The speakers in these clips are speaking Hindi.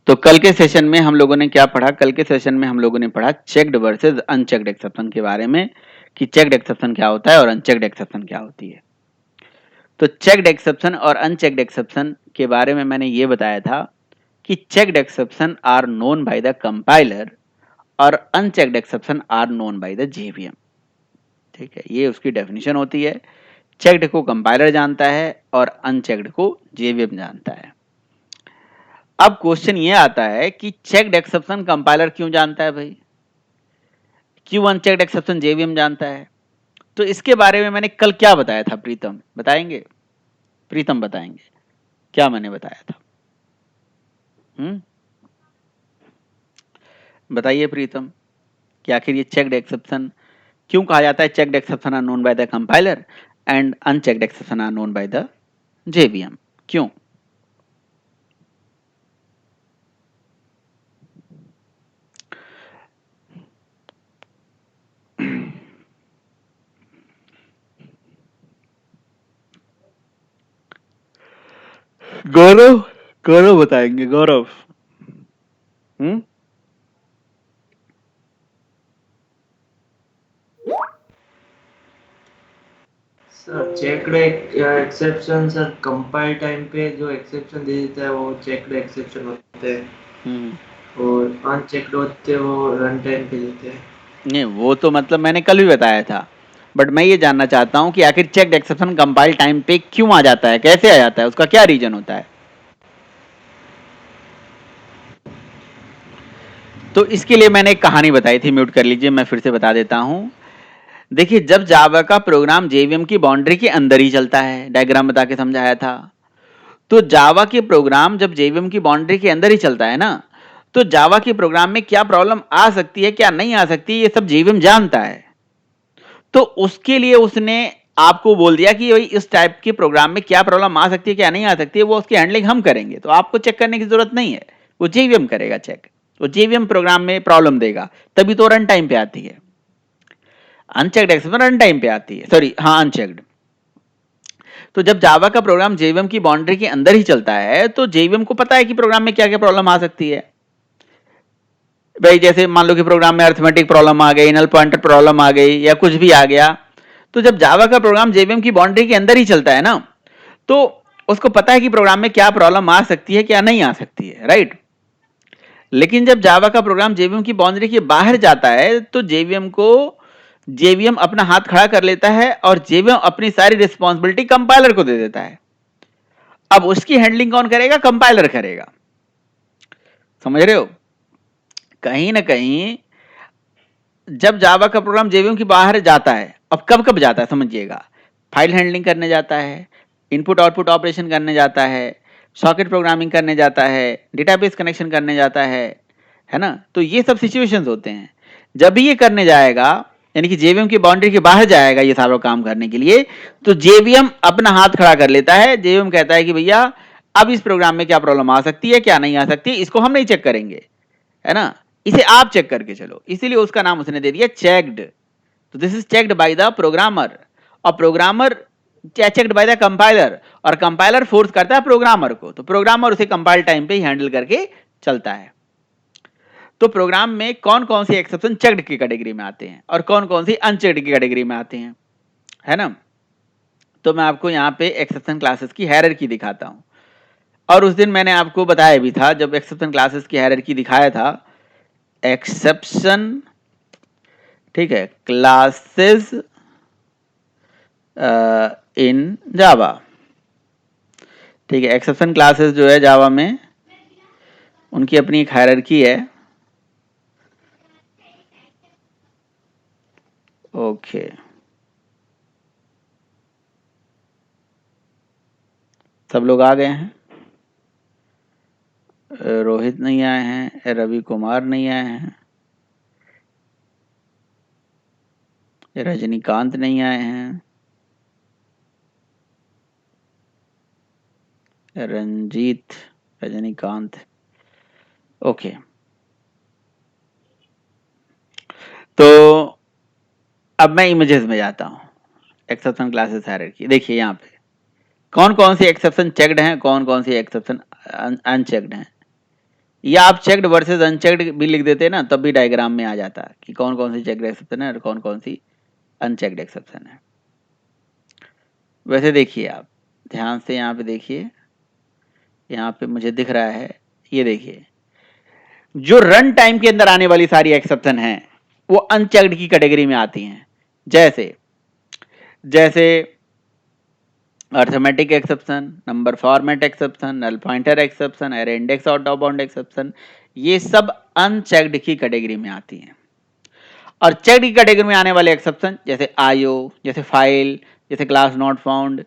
तो कल के सेशन में हम लोगों ने क्या पढ़ा? कल के सेशन में हम लोगों ने पढ़ा चेक्ड वर्सेस अनचेक्ड एक्सेप्शन के बारे में, कि चेक्ड एक्सेप्शन क्या होता है और अनचेक्ड एक्सेप्शन क्या होती है। तो चेक्ड एक्सेप्शन और अनचेक्ड एक्सेप्शन के बारे में मैंने ये बताया था कि checked exception are known by the compiler और unchecked exception are known by the JVM. ठीक है, ये उसकी डेफिनेशन होती है। चेक्ड को कंपाइलर जानता है और अनचेक्ड को जेवीएम जानता है। अब क्वेश्चन ये आता है कि चेक्ड एक्सेप्शन कंपाइलर क्यों जानता है भाई, क्यों अनचेक्ड एक्सेप्शन जेवीएम जानता है? तो इसके बारे में मैंने कल क्या बताया था? प्रीतम बताएंगे? प्रीतम बताएंगे क्या मैंने बताया था? बताइए प्रीतम कि आखिर ये चेक्ड एक्सेप्शन क्यों कहा जाता है checked exception are known by the compiler and unchecked exception are known by the JVM, क्यों? गौरव, गौरव बताएंगे। Gaurav sir checked exception sir compile time पे जो एक्सेप्शन दे देता है वो चेक्ड एक्सेप्शन होते हैं और अनचेक्ड होते हैं वो रन टाइम पे देते हैं। नहीं, वो तो मतलब मैंने कल भी बताया था, बट मैं ये जानना चाहता हूं कि आखिर चेक्ड एक्सेप्शन कंपाइल टाइम पे क्यों आ जाता है, कैसे आ जाता है, उसका क्या रीजन होता है? तो इसके लिए मैंने एक कहानी बताई थी, म्यूट कर लीजिए, मैं फिर से बता देता हूं। देखिए, जब जावा का प्रोग्राम जेवीएम की बाउंड्री के अंदर ही चलता है, डायग्राम बता के समझाया था। तो जावा के प्रोग्राम जब जेवीएम की बाउंड्री के अंदर ही चलता है ना, तो जावा के प्रोग्राम में क्या प्रॉब्लम आ सकती है, क्या नहीं आ सकती, ये सब जेवीएम जानता है। तो उसके लिए उसने आपको बोल दिया कि भाई इस टाइप के प्रोग्राम में क्या प्रॉब्लम आ सकती है, क्या नहीं आ सकती है, वो उसकी हैंडलिंग हम करेंगे, तो आपको चेक करने की जरूरत नहीं है, वो जेवीएम करेगा चेक। वो जेवीएम प्रोग्राम में प्रॉब्लम देगा, तभी तो रन टाइम पे आती है। अनचेक्ड एक्सेप्शन रन टाइम पे आती है, सॉरी, हाँ, अनचेक्ड। तो जब जावा का प्रोग्राम जेवीएम की बाउंड्री के अंदर ही चलता है, तो जेवीएम को पता है कि प्रोग्राम में क्या क्या प्रॉब्लम आ सकती है। भाई जैसे मान लो कि प्रोग्राम में अर्थमेटिक प्रॉब्लम आ गई, नल पॉइंटर प्रॉब्लम आ गई, या कुछ भी आ गया, तो जब जावा का प्रोग्राम जेवीएम की बाउंड्री के अंदर ही चलता है ना, तो उसको पता है कि प्रोग्राम में क्या प्रॉब्लम आ सकती है, क्या नहीं आ सकती है, राइट। लेकिन जब जावा का प्रोग्राम जेवीएम की बाउंड्री के बाहर जाता है, तो जेवीएम अपना हाथ खड़ा कर लेता है और जेवीएम अपनी सारी रिस्पॉन्सिबिलिटी कंपाइलर को दे देता है। अब उसकी हैंडलिंग कौन करेगा? कंपाइलर करेगा। समझ रहे हो? कहीं ना कहीं जब जावा का प्रोग्राम जेवीएम के बाहर जाता है, अब कब कब जाता है समझिएगा, फाइल हैंडलिंग करने जाता है, इनपुट आउटपुट ऑपरेशन करने जाता है, सॉकेट प्रोग्रामिंग करने जाता है, डेटाबेस कनेक्शन करने जाता है ना। तो ये सब सिचुएशंस होते हैं। जब भी ये करने जाएगा, यानी कि जेवीएम की बाउंड्री के बाहर जाएगा ये सारा काम करने के लिए, तो जेवीएम अपना हाथ खड़ा कर लेता है। जेवीएम कहता है कि भैया अब इस प्रोग्राम में क्या प्रॉब्लम आ सकती है, क्या नहीं आ सकती, इसको हम नहीं चेक करेंगे, है ना, इसे आप चेक करके चलो। इसीलिए उसका नाम उसने दे दिया चेक्ड। तो this is checked by the programmer, और programmer checked by the compiler, और कंपाइलर फोर्स करता है प्रोग्रामर को, तो प्रोग्रामर उसे कंपाइल टाइम पे ही हैंडल करके चलता है। तो प्रोग्राम में कौन कौन सी एक्सेप्शन चेक्ड की कैटेगरी में आते हैं और कौन कौन सी अनचेक्ड की कैटेगरी में आते हैं, है ना। तो मैं आपको यहाँ पे एक्सेप्शन क्लासेस की हायरार्की दिखाता हूँ। और उस दिन मैंने आपको बताया भी था, जब एक्सेप्शन क्लासेस की हायरार्की दिखाया था, एक्सेप्शन, ठीक है, क्लासेस इन जावा, ठीक है, एक्सेप्शन क्लासेस जो है जावा में, उनकी अपनी एक हायरार्की है। ओके, सब लोग आ गए हैं? रोहित नहीं आए हैं, रवि कुमार नहीं आए हैं, रजनीकांत नहीं आए हैं, रंजीत, रजनीकांत, ओके। तो अब मैं इमेजेस में जाता हूं, एक्सेप्शन क्लासेस हायरार्की। देखिए यहाँ पे कौन कौन सी एक्सेप्शन चेक्ड हैं, कौन कौन सी एक्सेप्शन अनचेक्ड हैं। या आप चेक्ड वर्सेस अनचेक्ड भी लिख देते ना, तब भी डायग्राम में आ जाता कि कौन कौन सी चेक्ड एक्सेप्शन है और कौन कौन सी अनचेक्ड एक्सेप्शन है। वैसे देखिए, आप ध्यान से यहाँ पे देखिए, यहाँ पे मुझे दिख रहा है, ये देखिए, जो रन टाइम के अंदर आने वाली सारी एक्सेप्शन हैं वो अनचेक्ड की कैटेगरी में आती हैं। जैसे जैसे arithmetic exception, number format exception, null pointer exception, array index और टॉप बाउंड एक्सेप्शन, ये सब अनचेक्ड की कैटेगरी में आती हैं। और चेक्ड की कैटेगरी में आने वाले एक्सेप्शन जैसे आईओ, जैसे फाइल, जैसे class not found,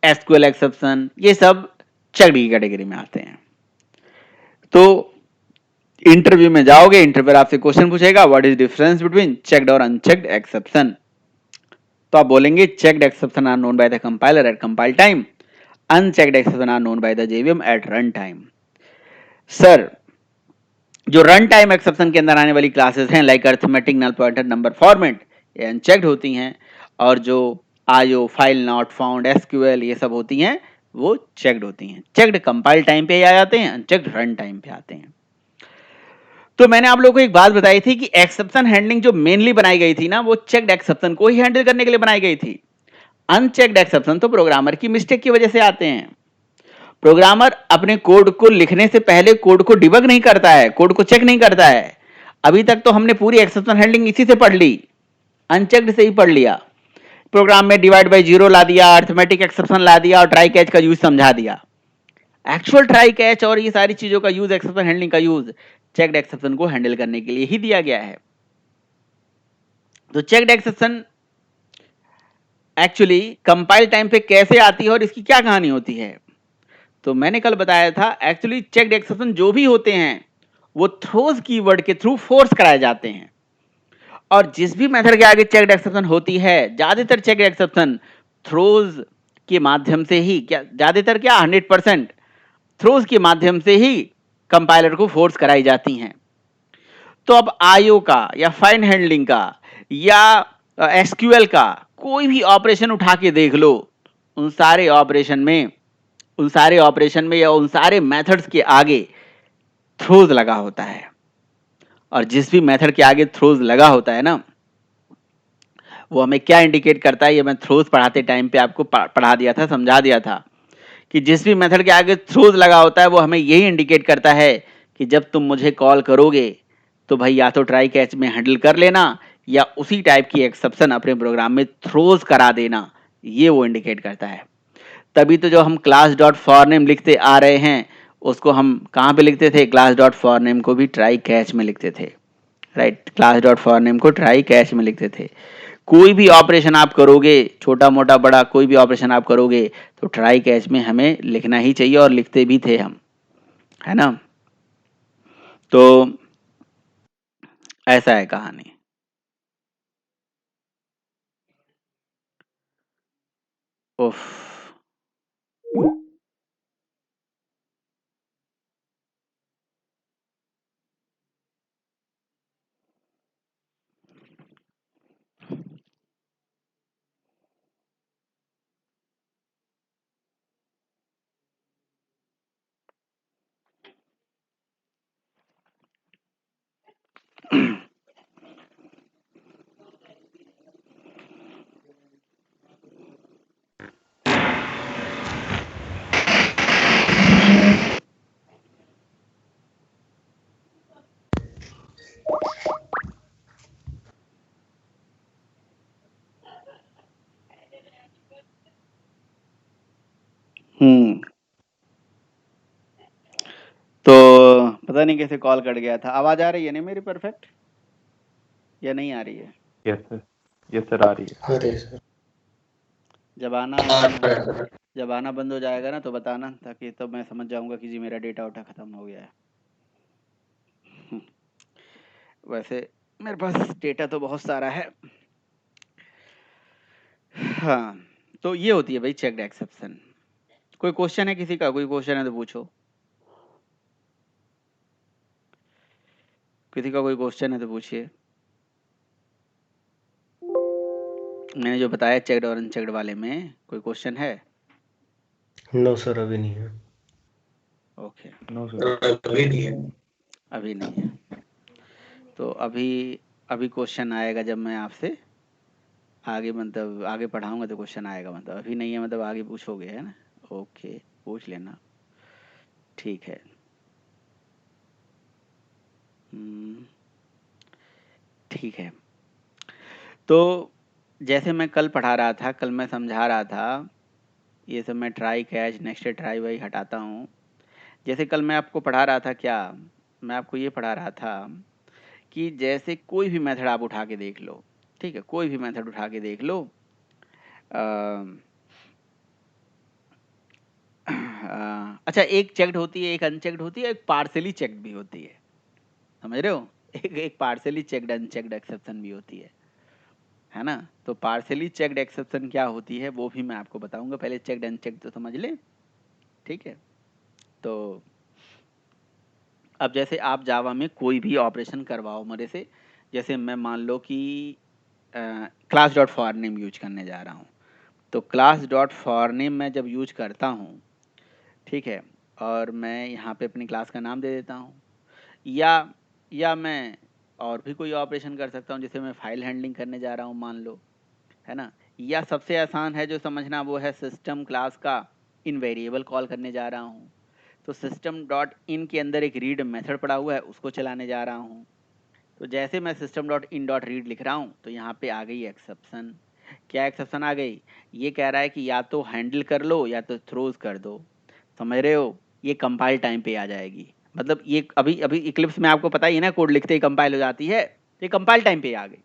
SQL exception, ये सब चेक्ड की कैटेगरी में आते हैं। तो इंटरव्यू में जाओगे, इंटरव्यू आपसे क्वेश्चन पूछेगा what is difference between checked और अनचेक्ड एक्सेप्शन, तो आप बोलेंगे checked exception are known by the compiler at compile time, unchecked exception are known by the JVM at run time. Sir, जो रन टाइम एक्सेप्शन के अंदर आने वाली क्लासेस हैं like arithmetic, null pointer, number format, ये अनचेक्ड होती हैं, और जो IO, file not found, SQL, ये सब होती हैं वो चेक्ड होती हैं। चेक्ड कंपाइल टाइम पे आ जाते हैं, अनचेक्ड रन टाइम पे आते हैं। तो मैंने आप लोगों को एक बात बताई थी कि एक्सेप्शन हैंडलिंग जो मेनली बनाई गई थी ना, वो चेक्ड एक्सेप्शन को ही हैंडल करने के लिए बनाई गई थी। अनचेक्ड एक्सेप्शन तो प्रोग्रामर की मिस्टेक की वजह से आते हैं। प्रोग्रामर अपने कोड को लिखने से पहले कोड को डिबग नहीं करता है, कोड को चेक नहीं करता है। अभी तक तो हमने पूरी एक्सेप्शन हैंडलिंग इसी से पढ़ ली, अनचेक्ड से ही पढ़ लिया। प्रोग्राम में डिवाइड बाय जीरो ला दिया, अर्थमेटिक एक्सेप्शन ला दिया और ट्राई कैच का यूज समझा दिया। एक्चुअल ट्राई कैच और ये सारी चीजों का यूज, एक्सेप्शन हैंडलिंग का यूज चेक्ड एक्सेप्शन को हैंडल करने के लिए ही दिया गया है। तो checked exception actually compile time पे कैसे आती है और इसकी क्या कहानी होती है, तो मैंने कल बताया था एक्चुअली चेक्ड एक्सेप्शन जो भी होते हैं वो थ्रोज कीवर्ड के थ्रू फोर्स कराए जाते हैं। और जिस भी मेथड के आगे चेक्ड एक्सेप्शन होती है, ज्यादातर चेक्ड एक्सेप्शन थ्रोज के माध्यम से ही, क्या ज्यादातर क्या 100% थ्रोज के माध्यम से ही कंपाइलर को फोर्स कराई जाती हैं। तो अब आईओ का या फाइल हैंडलिंग का या एसक्यूएल का कोई भी ऑपरेशन उठा के देख लो, उन सारे ऑपरेशन में या उन सारे मेथड्स के आगे थ्रोज लगा होता है। और जिस भी मेथड के आगे थ्रोज लगा होता है ना, वो हमें क्या इंडिकेट करता है, ये मैं थ्रोज पढ़ाते टाइम पे आपको पढ़ा दिया था, समझा दिया था कि जिस भी मेथड के आगे थ्रोज लगा होता है वो हमें यही इंडिकेट करता है कि जब तुम मुझे कॉल करोगे तो भाई या तो ट्राई कैच में हैंडल कर लेना या उसी टाइप की एक्सेप्शन अपने प्रोग्राम में थ्रोज करा देना, ये वो इंडिकेट करता है। तभी तो जो हम क्लास डॉट फॉर नेम लिखते आ रहे हैं उसको हम कहाँ पे लिखते थे, क्लास डॉट फॉर नेम को भी ट्राई कैच में लिखते थे, right. Class dot for name को ट्राई कैच में लिखते थे। कोई भी ऑपरेशन आप करोगे, छोटा मोटा बड़ा कोई भी ऑपरेशन आप करोगे तो ट्राई कैच में हमें लिखना ही चाहिए, और लिखते भी थे हम, है ना। तो ऐसा है कहानी। उफ, तो पता नहीं कैसे कॉल कट गया था। आवाज आ रही है ना मेरी परफेक्ट, या नहीं आ रही है? यस सर आ रही है। अरे सर, जब आना बंद हो जाएगा ना तो बताना, ताकि तब मैं समझ जाऊंगा कि जी मेरा डेटा उठा खत्म हो गया है। वैसे मेरे पास डेटा तो बहुत सारा है। हाँ, तो ये होती है भाई चेक्ड एक्सेप्शन। कोई क्वेश्चन है किसी का? कोई क्वेश्चन है तो पूछो। किसी का कोई क्वेश्चन है तो पूछिए। मैंने जो बताया चेक्ड और अनचेक्ड वाले में कोई क्वेश्चन है? नो सर अभी नहीं है। ओके, नो सर अभी नहीं है। अभी नहीं है। तो अभी अभी क्वेश्चन आएगा जब मैं आपसे आगे मतलब आगे पढ़ाऊंगा तो क्वेश्चन आएगा, मतलब अभी नहीं है मतलब आगे पूछोगे, है ना? ओके, पूछ लेना, ठीक है। ठीक है। तो जैसे मैं कल पढ़ा रहा था, कल मैं समझा रहा था, ये सब मैं ट्राई कैच नेक्स्ट ट्राई वही हटाता हूँ। जैसे कल मैं आपको पढ़ा रहा था, क्या मैं आपको ये पढ़ा रहा था कि जैसे कोई भी मेथड आप उठा के देख लो, ठीक है, कोई भी मेथड उठा के देख लो, अच्छा, एक चेक्ड होती है, एक अनचेक्ड होती है, एक पार्सली चेक्ड भी होती है, समझ रहे हो? एक पार्सली चेक्ड अनचेक्ड एक्सेप्शन भी होती है ना? तो पार्सली चेक्ड एक्सेप्शन क्या होती है वो भी मैं आपको बताऊंगा, पहले चेक्ड अनचेक्ड तो समझ ले, ठीक है? तो अब जैसे आप जावा में कोई भी ऑपरेशन करवाओ मेरे से, जैसे मैं मान लो कि class dot for name use करने जा रहा हूँ, तो क्लास डॉट फॉर नेम मैं जब यूज करता हूँ, ठीक है, और मैं यहाँ पे अपनी क्लास का नाम दे देता हूँ, या मैं और भी कोई ऑपरेशन कर सकता हूँ, जैसे मैं फाइल हैंडलिंग करने जा रहा हूँ मान लो, है ना? या सबसे आसान है जो समझना, वो है सिस्टम क्लास का इन वेरिएबल कॉल करने जा रहा हूँ, तो सिस्टम डॉट इन के अंदर एक रीड मेथड पड़ा हुआ है, उसको चलाने जा रहा हूँ। तो जैसे मैं system dot in dot read लिख रहा हूँ तो यहाँ पे आ गई एक्सेप्शन। क्या एक्सेप्शन आ गई? ये कह रहा है कि या तो हैंडल कर लो या तो थ्रोज कर दो, समझ रहे हो? ये कंपाइल टाइम पे आ जाएगी, मतलब ये अभी अभी इक्लिप्स में आपको पता ही है ना, कोड लिखते ही कंपाइल हो जाती है, तो ये कंपाइल टाइम पे आ गई।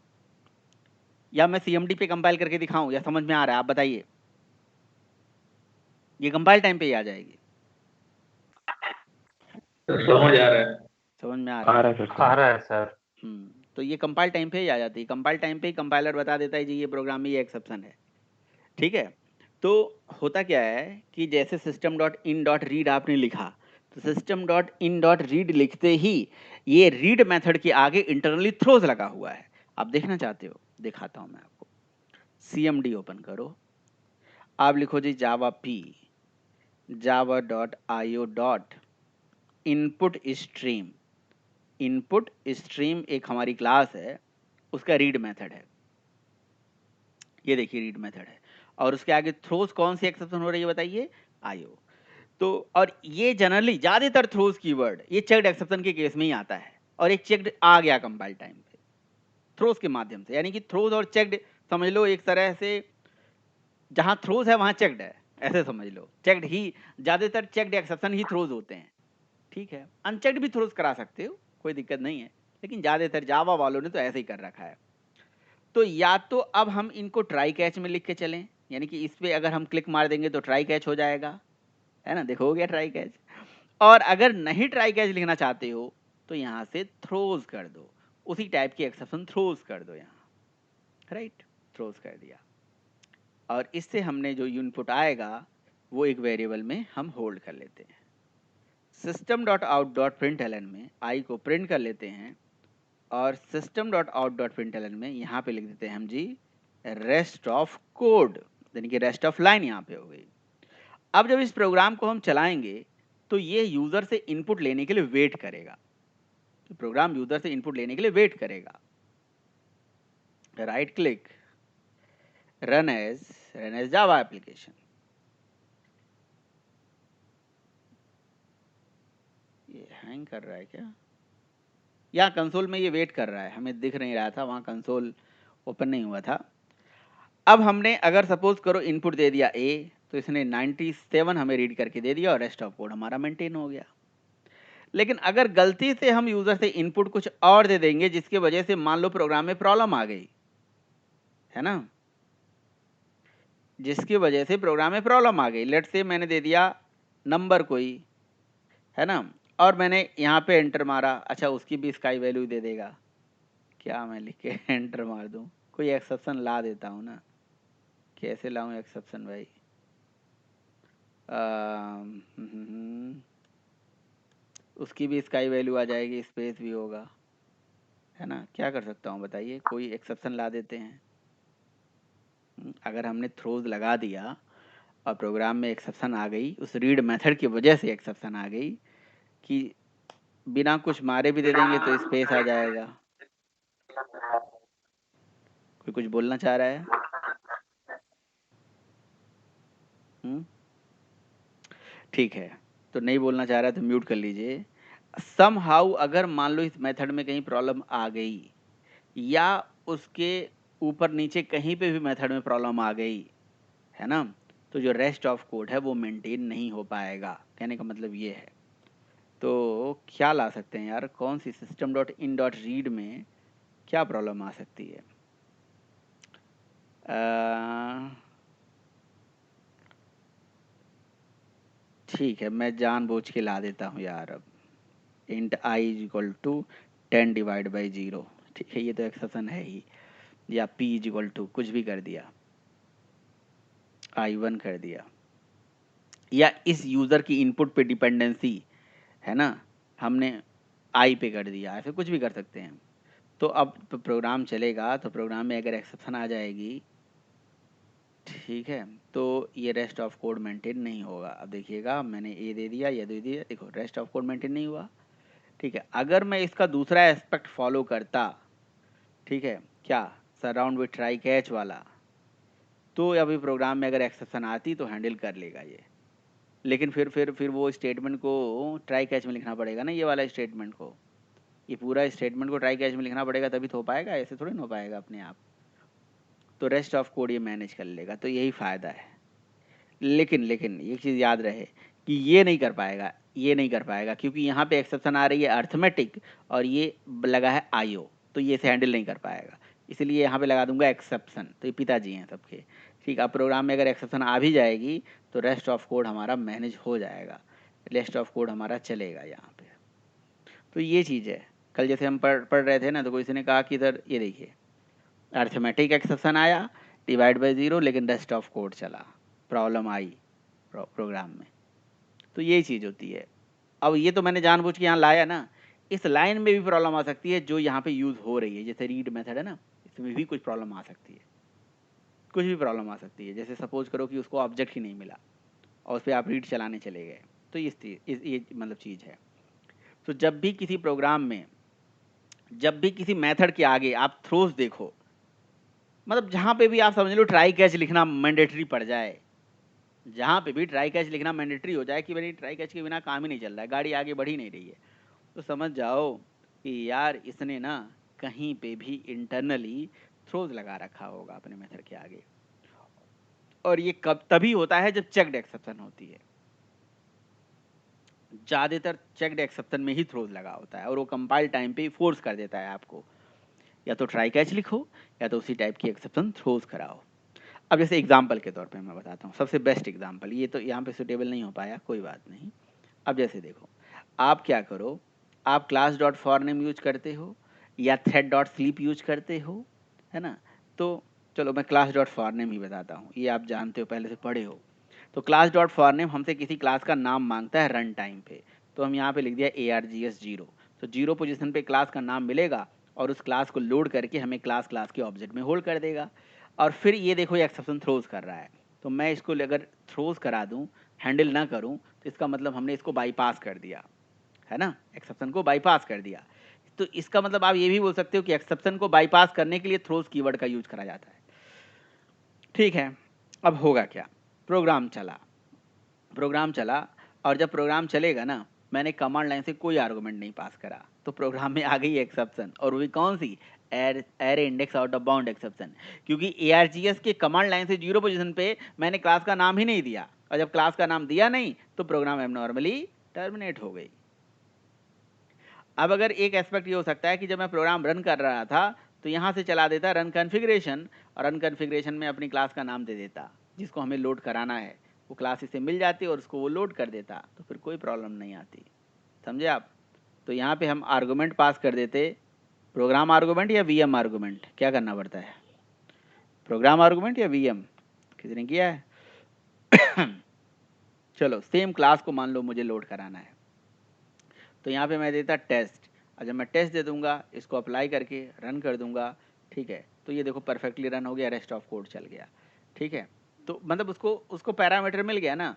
या मैं सीएमडी पे कंपाइल करके दिखाऊं, या समझ में आ रहा है? आप बताइए, ये कंपाइल टाइम पे ही आ जाएगी। समझ आ रहा है। समझ में आ रहा आ है? रहा है सर, आ रहा है सर। तो ये कंपाइल टाइम पे ही आ जाती है, कंपाइल टाइम पे ही कंपाइलर बता देता है जी ये प्रोग्राम में ये एक्सेप्शन है, ठीक है? तो होता क्या है कि जैसे system dot in dot read आपने लिखा, तो system dot in dot read लिखते ही ये रीड मेथड के आगे इंटरनली थ्रोज लगा हुआ है। आप देखना चाहते हो, दिखाता हूं मैं आपको। सीएमडी ओपन करो, आप लिखो जी java P java dot IO dot input stream. Input stream एक हमारी क्लास है, उसका रीड मेथड है, ये देखिए रीड मेथड है, और उसके आगे थ्रोज कौन सी एक्सेप्शन हो रही है बताइए? आईओ। तो और ये जनरली ज्यादातर थ्रोज कीवर्ड ये चेक्ड एक्सेप्शन के केस में ही आता है, और एक चेक्ड आ गया कंपाइल टाइम पे थ्रोज के माध्यम से, यानी कि थ्रोज और चेक्ड समझ लो एक तरह से, जहां थ्रोज है वहां चेक्ड है, ऐसे समझ लो। चेक्ड ही ज्यादातर चेक्ड एक्सेप्शन ही थ्रोज होते हैं, ठीक है? अनचेक्ड भी थ्रोज करा सकते हो, कोई दिक्कत नहीं है, लेकिन ज्यादातर जावा वालों ने तो ऐसे ही कर रखा है। तो या तो अब हम इनको ट्राई कैच में लिख के चलें, यानी कि इस पे अगर हम क्लिक मार देंगे तो ट्राई कैच हो जाएगा, है ना? देखो हो गया ट्राई कैच। और अगर नहीं ट्राई कैच लिखना चाहते हो तो यहाँ से थ्रोज कर दो, उसी टाइप की एक्सेप्शन थ्रोज कर दो यहाँ, राइट? थ्रोज कर दिया, और इससे हमने जो इनपुट आएगा वो एक वेरिएबल में हम होल्ड कर लेते हैं। System dot out dot println में आई को प्रिंट कर लेते हैं, और system dot out dot println में यहाँ पे लिख देते हैं हम जी रेस्ट ऑफ कोड, यानी कि रेस्ट ऑफ लाइन यहाँ पे हो गई। अब जब इस प्रोग्राम को हम चलाएंगे तो ये यूजर से इनपुट लेने के लिए वेट करेगा, तो प्रोग्राम यूजर से इनपुट लेने के लिए वेट करेगा। Right click, run as Java application. ये हैंग कर रहा है क्या? यहाँ कंसोल में ये वेट कर रहा है, हमें दिख नहीं रहा था, वहाँ कंसोल ओपन नहीं हुआ था। अब हमने अगर सपोज करो इनपुट दे दिया ए, तो इसने 97 हमें रीड करके दे दिया और रेस्ट ऑफ कोड हमारा मेंटेन हो गया। लेकिन अगर गलती से हम यूजर से इनपुट कुछ और दे देंगे जिसकी वजह से मान लो प्रोग्राम में प्रॉब्लम आ गई, है ना, जिसकी वजह से प्रोग्राम में प्रॉब्लम आ गई, लेट से मैंने दे दिया नंबर कोई, है ना, और मैंने यहाँ पे एंटर मारा, अच्छा उसकी भी स्काई वैल्यू दे देगा, क्या मैं लिख के एंटर मार दूं? कोई एक्सेप्शन ला देता हूँ ना, कैसे लाऊं एक्सेप्शन भाई? उसकी भी स्काई वैल्यू आ जाएगी, स्पेस भी होगा, है ना? क्या कर सकता हूँ बताइए? कोई एक्सेप्शन ला देते हैं। अगर हमने थ्रोज लगा दिया और प्रोग्राम में एक्सेप्शन आ गई, उस रीड मेथड की वजह से एक्सेप्शन आ गई कि बिना कुछ मारे भी दे देंगे तो स्पेस आ जाएगा। कोई कुछ बोलना चाह रहा है? ठीक है, तो नहीं बोलना चाह रहा है तो म्यूट कर लीजिए। समहाउ अगर मान लो इस मेथड में कहीं प्रॉब्लम आ गई, या उसके ऊपर नीचे कहीं पे भी मेथड में प्रॉब्लम आ गई, है ना, तो जो रेस्ट ऑफ कोड है वो मेंटेन नहीं हो पाएगा। कहने का मतलब ये है। तो क्या ला सकते हैं यार, कौन सी system dot in dot read में क्या प्रॉब्लम आ सकती है? ठीक है, मैं जानबूझ के ला देता हूँ यार। अब int I is equal to 10 divide by 0। ठीक है, ये तो एक्सेप्शन है ही। या पी इज इक्वल टू कुछ भी कर दिया, I1 कर दिया, या इस यूज़र की इनपुट पे डिपेंडेंसी है ना, हमने आई पे कर दिया, ऐसे कुछ भी कर सकते हैं। तो अब प्रोग्राम चलेगा, तो प्रोग्राम में अगर एक्सेप्शन आ जाएगी, ठीक है, तो ये रेस्ट ऑफ कोड मेंटेन नहीं होगा। अब देखिएगा, मैंने ए दे दिया, ये दे दिया, देखो रेस्ट ऑफ कोड मेंटेन नहीं हुआ। ठीक है, अगर मैं इसका दूसरा एस्पेक्ट फॉलो करता, ठीक है, क्या, सराउंड विथ ट्राई कैच वाला, तो अभी प्रोग्राम में अगर एक्सेप्शन आती तो हैंडल कर लेगा ये। लेकिन फिर वो स्टेटमेंट को ट्राई कैच में लिखना पड़ेगा ना, ये वाला स्टेटमेंट को, ये पूरा स्टेटमेंट को ट्राई कैच में लिखना पड़ेगा, तभी तो हो पाएगा, ऐसे थोड़ी ना हो पाएगा अपने आप। तो रेस्ट ऑफ कोड ये मैनेज कर लेगा, तो यही फ़ायदा है। लेकिन एक चीज़ याद रहे कि ये नहीं कर पाएगा, ये नहीं कर पाएगा, क्योंकि यहाँ पे एक्सेप्शन आ रही है अर्थमेटिक और ये लगा है आईओ, तो ये इसे हैंडल नहीं कर पाएगा। इसलिए यहाँ पे लगा दूंगा एक्सेप्शन। तो ये पिताजी हैं सबके। ठीक, अब प्रोग्राम में अगर एक्सेप्शन आ भी जाएगी तो रेस्ट ऑफ कोड हमारा मैनेज हो जाएगा, रेस्ट ऑफ कोड हमारा चलेगा यहाँ पे। तो ये चीज़ है। कल जैसे हम पढ़ रहे थे ना, तो किसी ने कहा कि इधर ये देखिए, अर्थमेटिक एक्सेप्शन आया डिवाइड बाई 0, लेकिन रेस्ट ऑफ कोड चला, प्रॉब्लम आई प्रोग्राम में। तो यही चीज़ होती है। अब ये तो मैंने जानबूझ के यहाँ लाया ना, इस लाइन में भी प्रॉब्लम आ सकती है जो यहाँ पे यूज़ हो रही है, जैसे रीड मेथड है ना, इसमें भी कुछ प्रॉब्लम आ सकती है, कुछ भी प्रॉब्लम आ सकती है। जैसे सपोज करो कि उसको ऑब्जेक्ट ही नहीं मिला और उस पर आप रीड चलाने चले गए, तो ये मतलब चीज़ है। तो जब भी किसी प्रोग्राम में, जब भी किसी मेथड के आगे आप थ्रोस देखो, मतलब जहाँ पे भी आप समझ लो ट्राई कैच लिखना मैंडेटरी पड़ जाए, जहाँ पे भी ट्राई कैच लिखना मैंडेटरी हो जाए कि भाई ट्राई कैच के बिना काम ही नहीं चल रहा है, गाड़ी आगे बढ़ ही नहीं रही है, तो समझ जाओ कि यार इसने ना कहीं पे भी इंटरनली थ्रोज लगा रखा होगा अपने मेथड के आगे। और ये कब तभी होता है जब चेक्ड एक्सेप्शन होती है। ज़्यादातर चेक्ड एक्सेप्शन में ही थ्रोज लगा होता है, और वो कंपाइल टाइम पे ही फोर्स कर देता है आपको, या तो ट्राई कैच लिखो या तो उसी टाइप की एक्सेप्शन थ्रोज कराओ। अब जैसे एग्जाम्पल के तौर पे मैं बताता हूँ, सबसे बेस्ट एग्जाम्पल, ये तो यहाँ पे सुटेबल नहीं हो पाया, कोई बात नहीं। अब जैसे देखो, आप क्या करो, आप class dot for name use करते हो या थ्रेड डॉट स्लीप यूज करते हो, है ना। तो चलो मैं क्लास डॉट फॉर नेम ही बताता हूँ, ये आप जानते हो, पहले से पढ़े हो। तो क्लास डॉट फॉर नेम हमसे किसी क्लास का नाम मांगता है रन टाइम पे, तो हम यहाँ पे लिख दिया ARGS 0। तो 0 पोजीशन पे क्लास का नाम मिलेगा और उस क्लास को लोड करके हमें क्लास के ऑब्जेक्ट में होल्ड कर देगा। और फिर ये देखो, ये एक्सेप्शन थ्रोज कर रहा है, तो मैं इसको अगर थ्रोज करा दूं, हैंडल ना करूं, तो इसका मतलब हमने इसको बाईपास कर दिया, है ना, एक्सेप्शन को बाईपास कर दिया। तो इसका मतलब आप ये भी बोल सकते हो कि एक्सेप्शन को बाईपास करने के लिए थ्रोज कीवर्ड का यूज करा जाता है। ठीक है, अब होगा क्या, प्रोग्राम चला, प्रोग्राम चला, और जब प्रोग्राम चलेगा ना, मैंने कमांड लाइन से कोई आर्गुमेंट नहीं पास करा, तो प्रोग्राम में आ गई एक्सेप्शन, और वो भी कौन सी, array index out of bound exception. क्योंकि ARGS के कमांड लाइन से 0 पोजीशन पे मैंने क्लास का नाम ही नहीं दिया, और जब क्लास का नाम दिया नहीं तो प्रोग्राम एबनॉर्मली टर्मिनेट हो गई। अब अगर एक एस्पेक्ट ये हो सकता है कि जब मैं प्रोग्राम रन कर रहा था तो यहाँ से चला देता रन कॉन्फ़िगरेशन, और रन कॉन्फ़िगरेशन में अपनी क्लास का नाम दे देता जिसको हमें लोड कराना है, वो क्लास इसे मिल जाती और उसको वो लोड कर देता, तो फिर कोई प्रॉब्लम नहीं आती। समझे आप? तो यहाँ पे हम आर्गूमेंट पास कर देते, प्रोग्राम आर्गूमेंट या VM आर्गूमेंट, क्या करना पड़ता है, प्रोग्राम आर्गूमेंट या VM, किसी ने किया है? चलो, सेम क्लास को मान लो मुझे लोड कराना है, तो यहाँ पे मैं देता टेस्ट, और जब मैं टेस्ट दे दूंगा, इसको अप्लाई करके रन कर दूंगा, ठीक है, तो ये देखो परफेक्टली रन हो गया, रेस्ट ऑफ कोड चल गया। ठीक है, तो मतलब उसको पैरामीटर मिल गया ना।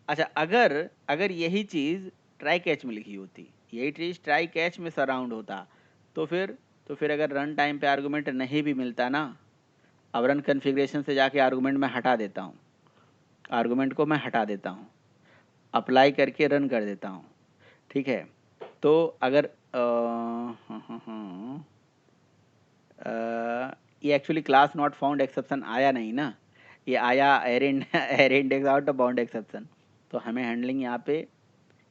अच्छा, अगर अगर यही चीज़ ट्राई कैच में लिखी होती, यही चीज़ ट्राई कैच में सराउंड होता। तो फिर अगर रन टाइम पे आर्गूमेंट नहीं भी मिलता ना, अब रन कन्फिग्रेशन से जाके आर्गूमेंट मैं हटा देता हूँ, आर्गूमेंट को मैं हटा देता हूँ, अप्लाई करके रन कर देता हूँ, ठीक है। तो अगर ये actually class not found exception आया नहीं ना, ये आया array index out of bound exception. तो हमें हैंडलिंग यहाँ पे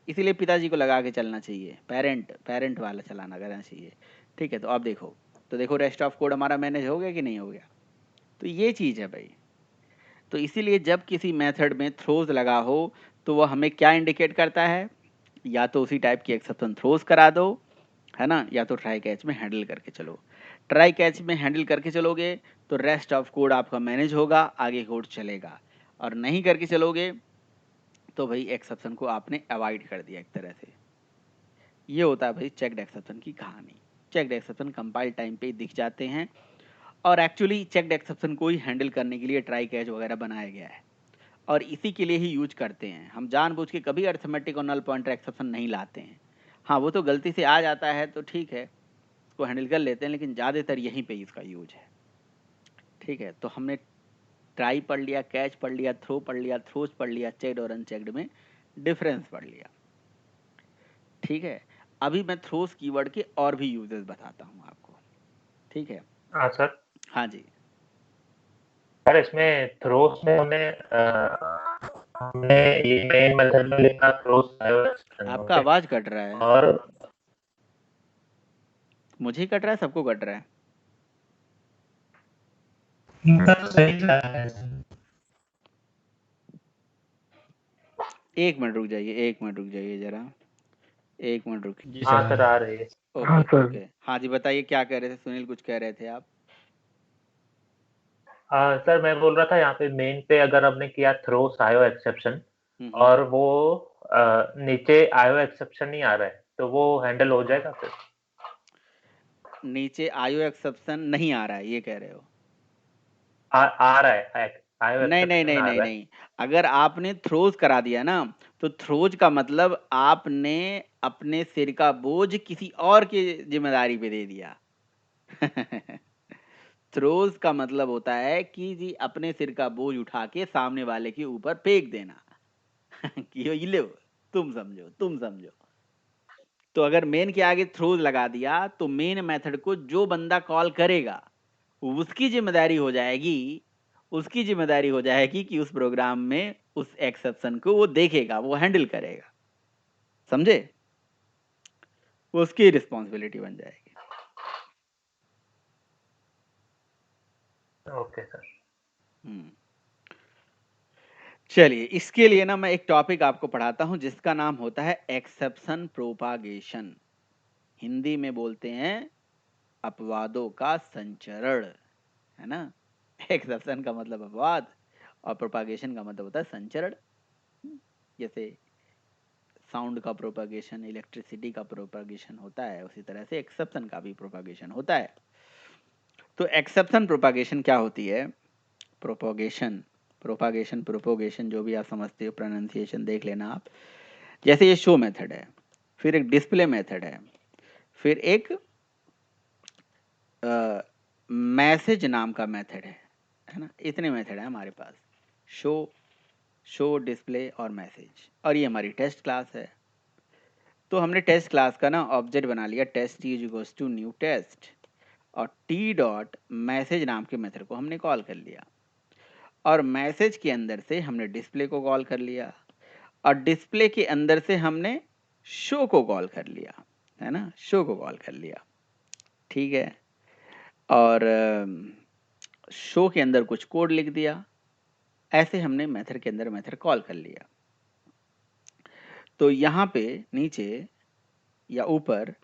इसीलिए पिताजी को लगा के चलना चाहिए, पेरेंट वाला चलाना करना चाहिए, ठीक है। तो अब देखो रेस्ट ऑफ कोड हमारा मैनेज हो गया कि नहीं हो गया। तो ये चीज़ है भाई। तो इसीलिए जब किसी मेथड में थ्रोज लगा हो तो वो हमें क्या इंडिकेट करता है, या तो उसी टाइप की एक्सेप्शन थ्रोज करा दो, है ना, या तो ट्राई कैच में हैंडल करके चलो। ट्राई कैच में हैंडल करके चलोगे तो रेस्ट ऑफ कोड आपका मैनेज होगा, आगे कोड चलेगा। और नहीं करके चलोगे तो भाई एक्सेप्शन को आपने अवॉइड कर दिया एक तरह से। ये होता है भाई चेक्ड एक्सेप्शन की कहानी। चेक्ड एक्सेप्शन कंपाइल टाइम पे दिख जाते हैं, और एक्चुअली चेक्ड एक्सेप्शन को ही हैंडल करने के लिए ट्राई कैच वगैरह बनाया गया है, और इसी के लिए ही यूज करते हैं। हम जानबूझ के कभी अर्थमेटिक और नल पॉइंटर एक्सेप्शन नहीं लाते हैं। हाँ, वो तो गलती से आ जाता है तो ठीक है, उसको हैंडल कर लेते हैं, लेकिन ज़्यादातर यहीं पे इसका यूज है, ठीक है। तो हमने ट्राई पढ़ लिया, कैच पढ़ लिया, थ्रो पढ़ लिया, थ्रोज पढ़ लिया, चेक्ड और अनचेक्ड में डिफरेंस पढ़ लिया, ठीक है। अभी मैं थ्रोज कीवर्ड के और भी यूजेस बताता हूँ आपको, ठीक है। हाँ सर। हाँ जी। सर इसमें थ्रोस में हमने ये मेन मेथड में लिखा थ्रोस आपका आवाज कट रहा है, और मुझे ही कट रहा है, सबको कट रहा है। एक मिनट रुक जाइए जरा, एक मिनट रुकिए। हाँ सर आ रही है। ओके ओके, हाँ जी बताइए क्या कह रहे थे सुनील, कुछ कह रहे थे आप। सर मैं बोल रहा था यहाँ पे मेन पे अगर आपने किया थ्रोस आयो एक्सेप्शन और वो नीचे आयो एक्सेप्शन नहीं आ रहा है तो वो हैंडल हो जाएगा फिर? नीचे आयो एक्सेप्शन नहीं आ रहा है ये कह रहे हो? आ रहा है आयो नहीं नहीं एक्सेप्शन नहीं आ नहीं रहा है। नहीं, अगर आपने थ्रोज करा दिया ना, तो थ्रोज का मतलब आपने अपने सिर का बोझ किसी और की जिम्मेदारी पे दे दिया। थ्रोज का मतलब होता है कि जी अपने सिर का बोझ उठा के सामने वाले के ऊपर फेंक देना। कि ये लो, तुम समझो। तो अगर मेन के आगे थ्रोज लगा दिया तो मेन मेथड को जो बंदा कॉल करेगा उसकी जिम्मेदारी हो जाएगी, कि उस प्रोग्राम में उस एक्सेप्शन को वो देखेगा, वो हैंडल करेगा, समझे? वो उसकी रिस्पॉन्सिबिलिटी बन जाएगी। Okay sir. चलिए, इसके लिए ना मैं एक टॉपिक आपको पढ़ाता हूं जिसका नाम होता है एक्सेप्शन प्रोपागेशन। हिंदी में बोलते हैं अपवादों का संचरण, है ना। एक्सेप्शन का मतलब अपवाद और प्रोपागेशन का मतलब होता है संचरण। जैसे साउंड का प्रोपागेशन, इलेक्ट्रिसिटी का प्रोपागेशन होता है, उसी तरह से एक्सेप्शन का भी प्रोपागेशन होता है। तो एक्सेप्शन प्रोपागेशन क्या होती है? प्रोपोगेशन जो भी आप समझते हो, प्रोनाउंसिएशन देख लेना आप। जैसे ये शो मेथड है, फिर एक डिस्प्ले मेथड है, फिर एक मैसेज नाम का मेथड है ना। इतने मेथड है हमारे पास, शो, डिस्प्ले और मैसेज। और ये हमारी टेस्ट क्लास है। तो हमने टेस्ट क्लास का ना ऑब्जेक्ट बना लिया, test is equals to new test, और टी डॉट मैसेज नाम के मेथड को हमने कॉल कर लिया, और मैसेज के अंदर से हमने डिस्प्ले को कॉल कर लिया, और डिस्प्ले के अंदर से हमने शो को कॉल कर लिया, है ना, शो को कॉल कर लिया, ठीक है। और शो के अंदर कुछ कोड लिख दिया। ऐसे हमने मेथड के अंदर मेथड कॉल कर लिया। तो यहाँ पे नीचे या ऊपर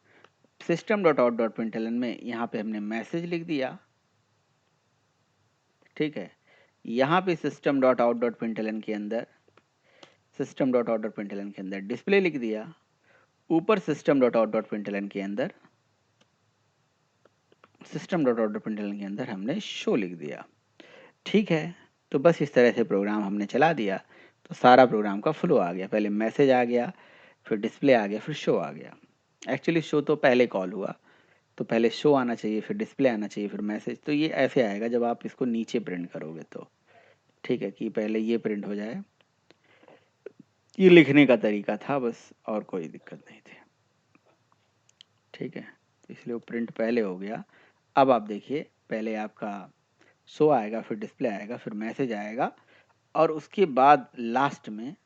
system dot out dot println में यहाँ पे हमने मैसेज लिख दिया, ठीक है। यहाँ पे system dot out dot println के अंदर डिस्प्ले लिख दिया। ऊपर system dot out dot println के अंदर हमने शो लिख दिया, ठीक है। तो बस इस तरह से प्रोग्राम हमने चला दिया, तो सारा प्रोग्राम का फ्लो आ गया। पहले मैसेज आ गया, फिर डिस्प्ले आ गया, फिर शो आ गया। एक्चुअली शो तो पहले कॉल हुआ, तो पहले शो आना चाहिए, फिर डिस्प्ले आना चाहिए, फिर मैसेज। तो ये ऐसे आएगा जब आप इसको नीचे प्रिंट करोगे तो। ठीक है, कि पहले ये प्रिंट हो जाए। ये लिखने का तरीका था बस, और कोई दिक्कत नहीं थी। ठीक है, इसलिए वो प्रिंट पहले हो गया। अब आप देखिए, पहले आपका शो आएगा, फिर डिस्प्ले आएगा, फिर मैसेज आएगा, और उसके बाद लास्ट में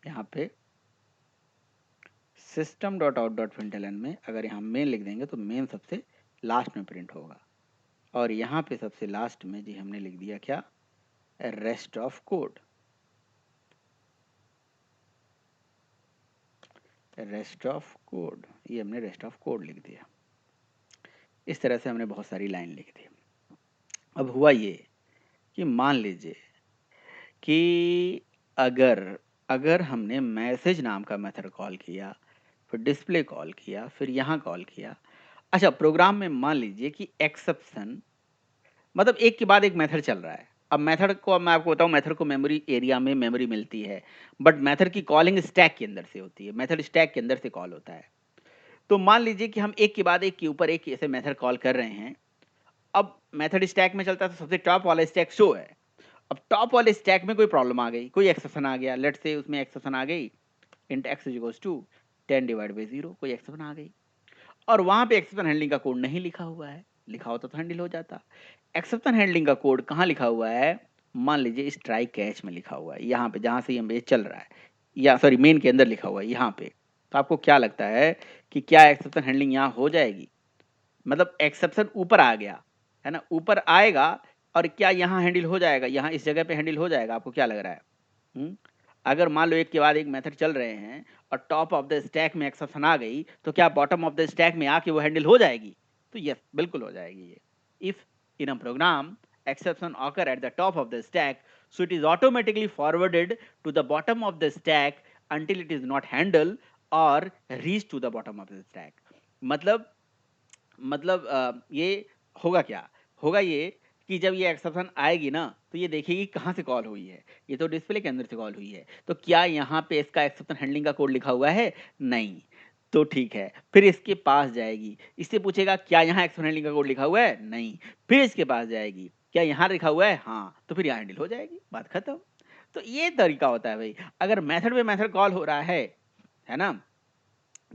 यहाँ पे system.out.println में अगर यहाँ मेन लिख देंगे तो मेन सबसे लास्ट में प्रिंट होगा। और यहाँ पे सबसे लास्ट में जी हमने लिख दिया क्या, rest of code. Rest of code, ये हमने रेस्ट ऑफ कोड लिख दिया। इस तरह से हमने बहुत सारी लाइन लिख दी। अब हुआ ये कि मान लीजिए कि अगर हमने मैसेज नाम का मेथड कॉल किया, फिर डिस्प्ले कॉल किया, फिर यहाँ कॉल किया। अच्छा, प्रोग्राम में मान लीजिए कि एक्सेप्शन, मतलब एक के बाद एक मेथड चल रहा है। अब मेथड को मैं आपको बताऊं, मेथड को मेमोरी एरिया में मेमोरी मिलती है, बट मेथड की कॉलिंग स्टैक के अंदर से होती है। मेथड स्टैक के अंदर से कॉल होता है। तो मान लीजिए कि हम एक के बाद एक के ऊपर एक ऐसे मेथड कॉल कर रहे हैं। अब मेथड स्टैक में चलता है तो सबसे टॉप वाला स्टैक शो है। अब टॉप वाले स्टैक में कोई प्रॉब्लम आ गई, कोई एक्सेप्शन आ गया, लेट्स से उसमें एक्सेप्शन आ गई, int x इक्वल्स टू 10/0, कोई एक्सेप्शन आ गई, और वहां पे एक्सेप्शन हैंडलिंग का कोड नहीं लिखा हुआ है। लिखा होता तो हैंडल हो जाता। एक्सेप्शन हैंडलिंग का कोड कहाँ लिखा हुआ है, मान लीजिए इस ट्राई कैच में लिखा हुआ है, यहाँ पे जहाँ से ये चल रहा है, या सॉरी मेन के अंदर लिखा हुआ है यहाँ पे। तो आपको क्या लगता है कि क्या एक्सेप्शन हैंडलिंग यहाँ हो जाएगी? मतलब एक्सेप्शन ऊपर आ गया है ना, ऊपर आएगा, और क्या यहाँ हैंडल हो जाएगा, यहाँ इस जगह पे हैंडल हो जाएगा? आपको क्या लग रहा है? अगर मान लो एक के बाद एक मेथड चल रहे हैं और टॉप ऑफ द स्टैक में एक्सेप्शन आ गई, तो क्या बॉटम ऑफ द स्टैक में आके वो हैंडल हो जाएगी? तो यस, बिल्कुल हो जाएगी ये। If in a program exception occur at the top of the stack, so it is automatically forwarded to the bottom of the stack until it is not handled or reach to the bottom of the stack। मतलब ये होगा क्या, होगा ये कि जब ये एक्सेप्शन आएगी ना, तो ये देखेगी कहाँ से कॉल हुई है। ये तो डिस्प्ले के अंदर से कॉल हुई है, तो क्या यहाँ पे इसका एक्सेप्शन हैंडलिंग का कोड लिखा हुआ है? नहीं। तो ठीक है, फिर इसके पास जाएगी, इससे पूछेगा क्या यहाँ एक्सेप्शन हैंडलिंग का कोड लिखा हुआ है? नहीं। फिर इसके पास जाएगी, क्या यहाँ लिखा हुआ है? हाँ। तो फिर यहाँ हैंडल हो जाएगी, बात खत्म। तो ये तरीका होता है भाई। अगर मेथड पे मेथड कॉल हो रहा है ना,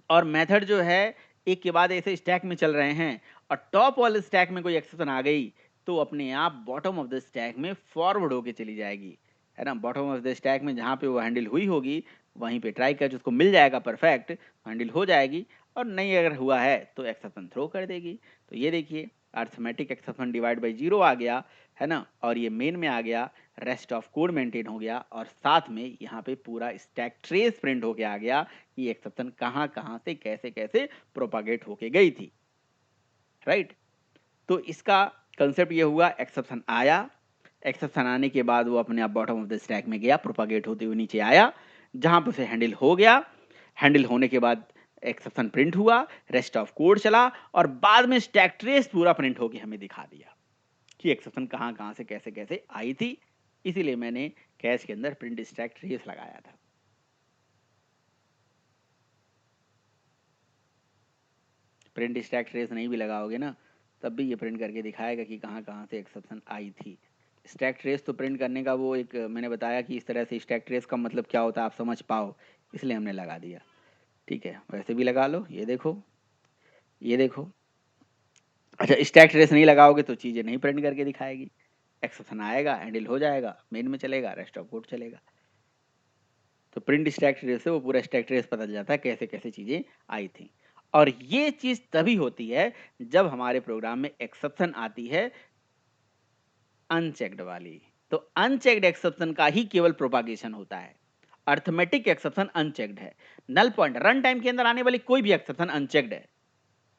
और मेथड जो है एक के बाद ऐसे स्टैक में चल रहे हैं, और टॉप वाले स्टैक में कोई एक्सेप्शन आ गई, तो अपने आप बॉटम ऑफ द स्टैक में फॉरवर्ड होके चली जाएगी, है ना। बॉटम ऑफ द स्टैक में जहाँ पे वो हैंडल हुई होगी, वहीं पे ट्राई कर उसको मिल जाएगा, परफेक्ट हैंडल हो जाएगी। और नहीं अगर हुआ है तो एक्सेप्शन थ्रो कर देगी। तो ये देखिए, अर्थमेटिक एक्सेप्शन डिवाइड बाई 0 आ गया, है ना, और ये मेन में आ गया, रेस्ट ऑफ कोड मेंटेन हो गया, और साथ में यहाँ पे पूरा स्टैक ट्रेस प्रिंट होके आ गया कि एक्सेप्शन कहाँ कहाँ से कैसे कैसे प्रोपागेट होके गई थी, राइट। तो इसका कंसेप्ट ये हुआ, एक्सेप्शन आया, एक्सेप्शन आने के बाद वो अपने आप बॉटम ऑफ द स्टैक में गया, प्रोपागेट होते हुए नीचे आया, जहां पर उसे हैंडल हो गया। हैंडल होने के बाद एक्सेप्शन प्रिंट हुआ, रेस्ट ऑफ कोड चला, और बाद में स्टैक ट्रेस पूरा प्रिंट होके हमें दिखा दिया कि एक्सेप्शन कहाँ कहाँ से कैसे कैसे आई थी। इसीलिए मैंने कैश के अंदर प्रिंट स्टैक ट्रेस लगाया था। प्रिंट स्टैक ट्रेस नहीं भी लगाओगे ना, तब भी ये प्रिंट करके दिखाएगा कि कहाँ कहाँ से एक्सेप्शन आई थी। स्टैक ट्रेस तो प्रिंट करने का वो एक मैंने बताया कि इस तरह से स्टैक ट्रेस का मतलब क्या होता है आप समझ पाओ, इसलिए हमने लगा दिया। ठीक है, वैसे भी लगा लो, ये देखो, ये देखो। अच्छा, स्टैक ट्रेस नहीं लगाओगे तो चीज़ें नहीं प्रिंट करके दिखाएगी। एक्सेप्शन आएगा, हैंडल हो जाएगा, मेन में चलेगा, रेस्ट ऑफ कोड चलेगा। तो प्रिंट स्टैक ट्रेस से वो पूरा स्टैक ट्रेस पता चल जाता है कैसे कैसे चीज़ें आई थी। और ये चीज़ तभी होती है जब हमारे प्रोग्राम में एक्सेप्शन आती है अनचेक्ड वाली। तो अनचेक्ड एक्सेप्शन का ही केवल प्रोपागेशन होता है। अर्थमेटिक एक्सेप्शन अनचेक्ड है। नल पॉइंट रन टाइम के अंदर आने वाली कोई भी एक्सेप्शन अनचेक्ड है।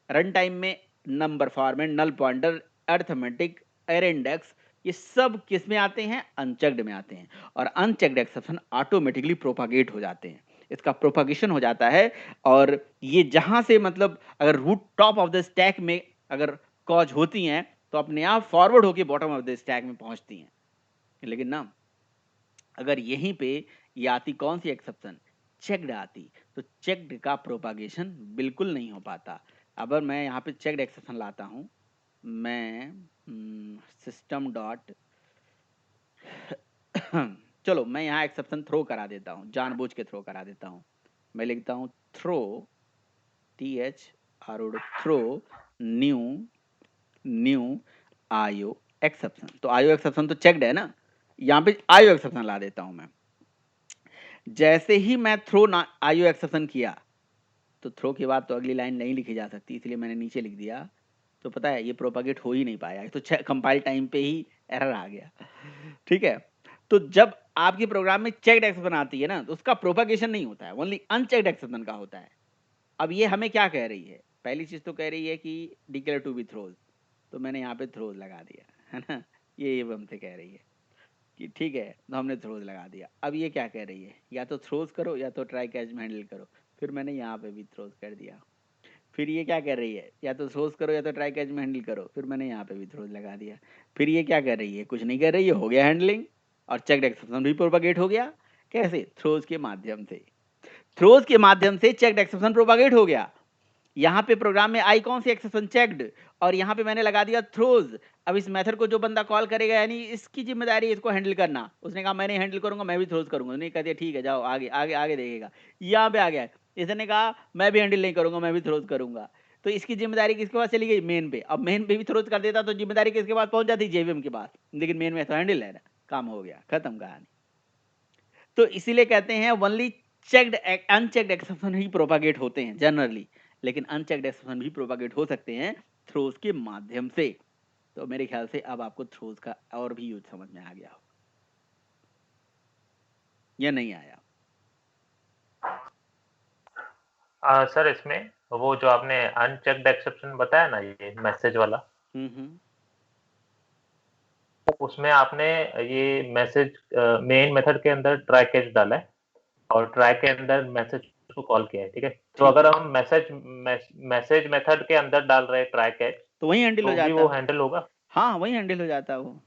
रन टाइम में number format, null pointer, arithmetic, array index, ये सब किस में आते हैं? अनचेक्ड में आते हैं। और अनचेक्ड एक्सेप्शन ऑटोमेटिकली प्रोपागेट हो जाते हैं, इसका प्रोपागेशन हो जाता है। और ये जहां से मतलब अगर root top of the stack में अगर कॉज होती हैं, तो अपने आप फॉरवर्ड होकर बॉटम ऑफ द स्टैक में पहुंचती हैं। लेकिन ना, अगर यहीं पे ये आती कौन सी एक्सेप्शन? चेक्ड आती तो चेक्ड का प्रोपागेशन बिल्कुल नहीं हो पाता। अगर मैं यहाँ पे चेक्ड एक्सेप्शन लाता हूँ, मैं सिस्टम डॉट चलो मैं यहाँ एक्सेप्शन थ्रो करा देता हूँ, जानबूझ के थ्रो करा देता हूँ। मैं लिखता हूँ थ्रो थ्रो न्यू आयो एक्सेप्शन। तो आयो एक्सेप्शन तो चेक्ड है ना, यहाँ पे आयो एक्सेप्शन ला देता हूँ मैं। जैसे ही मैं थ्रो आयो एक्सेप्शन किया तो थ्रो के बाद तो अगली लाइन नहीं लिखी जा सकती, इसलिए मैंने नीचे लिख दिया। तो पता है ये प्रोपागेट हो ही नहीं पाया, तो कंपाइल टाइम पे ही एरर आ गया। ठीक है, तो जब आपके प्रोग्राम में चेक्ड एक्सेप्शन आती है ना, तो उसका प्रोपागेशन नहीं होता है, ओनली अनचेक्ड एक्सेप्शन का होता है। अब ये हमें क्या कह रही है, पहली चीज तो कह रही है कि डिक्लेयर टू बी थ्रोज, तो मैंने यहाँ पे थ्रोज लगा दिया है ना, ये हमसे कह रही है कि ठीक है, तो हमने थ्रोज लगा दिया। अब ये क्या कह रही है, या तो थ्रोज करो या तो ट्राई कैच में हैंडल करो, फिर मैंने यहाँ पे भी थ्रोज कर दिया। फिर ये क्या कर रही है, या तो थ्रोज करो या तो ट्राई कैच में हैंडल करो, फिर मैंने यहाँ पे भी थ्रोज लगा दिया। फिर ये क्या कर रही है, कुछ नहीं कर रही है, हो गया हैंडलिंग और चेक्ड एक्सेप्शन भी प्रोपागेट हो गया। कैसे, थ्रोज के माध्यम से, थ्रोज के माध्यम से चेक्ड एक्सेप्शन प्रोपागेट हो गया। यहाँ पे प्रोग्राम में आई कौन सी एक्सेप्शन, चेक्ड, और यहाँ पे मैंने लगा दिया थ्रोज। अब इस मेथड को जो बंदा कॉल करेगा, यानी इसकी जिम्मेदारी है इसको हैंडल करना। उसने कहा मैं नहीं हैंडल करूंगा, मैं भी थ्रोज करूंगा। नहीं कहते ठीक है जाओ आगे आगे आगे देखेगा, यहाँ पे आ गया। इसने कहा मैं भी हैंडल नहीं करूंगा, मैं भी थ्रोज करूंगा। तो इसकी जिम्मेदारी किसके पास चली गई, मेन पे। अब मेन पे भी थ्रोज कर देता तो जिम्मेदारी किसके पास पहुंच जाती, जेवीएम के पास। लेकिन मेन में तो हैंडल है ना, काम हो गया, खत्म कहानी। तो इसीलिए कहते हैं ओनली चेक्ड अनचेक्ड एक्सेप्शन ही प्रोपागेट होते हैं जनरली, लेकिन अनचेक्ड एक्सेप्शन भी प्रोपागेट हो सकते हैं थ्रोज के माध्यम से। तो मेरे ख्याल से अब आपको थ्रोज का और भी यूज समझ में आ गया हो, या नहीं आया? सर इसमें वो जो आपने अनचेक्ड एक्सेप्शन बताया ना, ये मैसेज वाला, उसमें आपने ये मैसेज मेन मेथड के अंदर ट्राई कैच डाला है और ट्राई के अंदर मैसेज को कॉल किया है, ठीक है। तो अगर हम मैसेज मेथड के अंदर डाल रहे हैं ट्राई कैच, तो वही हैंडल हो जाता, वो हैंडल होगा। हाँ वही हैंडल हो जाता, वो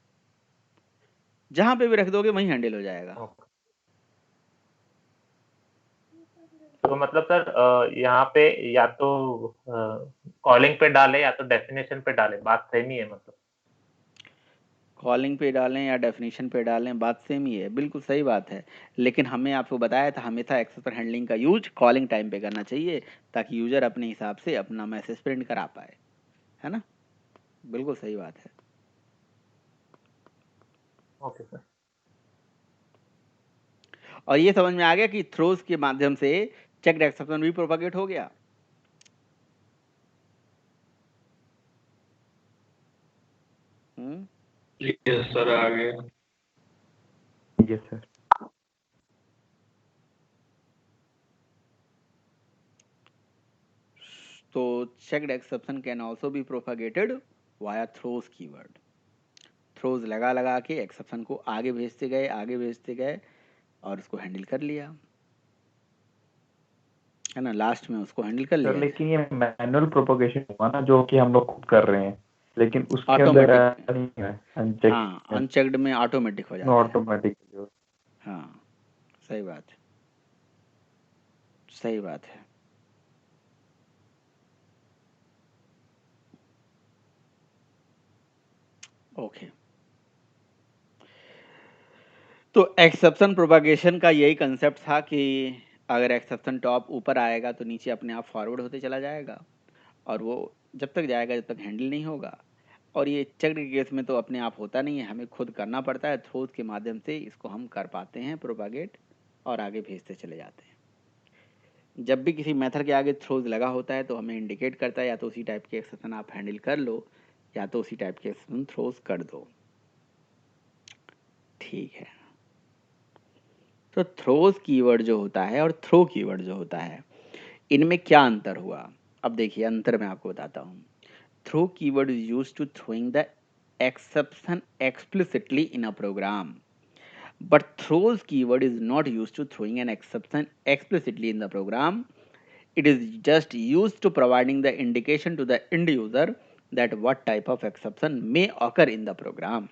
जहां पे भी रख दोगे वही हैंडल हो जाएगा। तो मतलब सर यहाँ पे या तो कॉलिंग पे डाले या तो डेफिनेशन पे डाले, बात सेम ही है मतलब। कॉलिंग पे डालें या डेफिनेशन पे डालें, बात सेम ही है, बिल्कुल सही बात है। लेकिन हमें आपको बताया था हमेशा एक्सेप्शन हैंडलिंग का यूज कॉलिंग टाइम पे करना चाहिए, ताकि यूजर अपने हिसाब से अपना मैसेज प्रिंट करा पाए, है ना। बिल्कुल सही बात है। Okay sir. और ये समझ में आ गया कि थ्रोज के माध्यम से चेक्ड एक्सेप्शन भी प्रोपागेट हो गया। यस सर, आ गया। Yes sir. तो checked exception can also be propagated via throws keyword. Throws लगा लगा के एक्सेप्शन को आगे भेजते गए, आगे भेजते गए और उसको हैंडल कर लिया, है ना, लास्ट में उसको हैंडल कर लिया। लेकिन ये मैनुअल प्रोपगेशन हुआ ना, जो कि हम लोग खुद कर रहे हैं, लेकिन उसके अंदर नहीं है अनचेक। हाँ, अनचेक्ड में ऑटोमेटिक हो जाता है। ऑटोमेटिक। हाँ सही बात है, सही बात है। ओके, तो एक्सेप्शन प्रोपागेशन का यही कंसेप्ट था कि अगर एक्सेप्शन टॉप ऊपर आएगा तो नीचे अपने आप फॉरवर्ड होते चला जाएगा, और वो जब तक जाएगा जब तक हैंडल नहीं होगा। और ये चेक्ड के केस में तो अपने आप होता नहीं है, हमें खुद करना पड़ता है। थ्रोज के माध्यम से इसको हम कर पाते हैं प्रोपागेट और आगे भेजते चले जाते हैं। जब भी किसी मेथड के आगे थ्रोज लगा होता है तो हमें इंडिकेट करता है या तो उसी टाइप के एक्सेप्शन आप हैंडल कर लो या तो उसी टाइप के एक्सेप्शन थ्रोज कर दो। ठीक है, तो थ्रोज कीवर्ड जो होता है और थ्रो कीवर्ड जो होता है, इनमें क्या अंतर हुआ? अब देखिए अंतर मैं आपको बताता हूँ। Throw keyword is used to throwing the exception explicitly in a program, but throws keyword is not used to throwing an exception explicitly in the program. It is just used to providing the indication to the end user that what type of exception may occur in the program.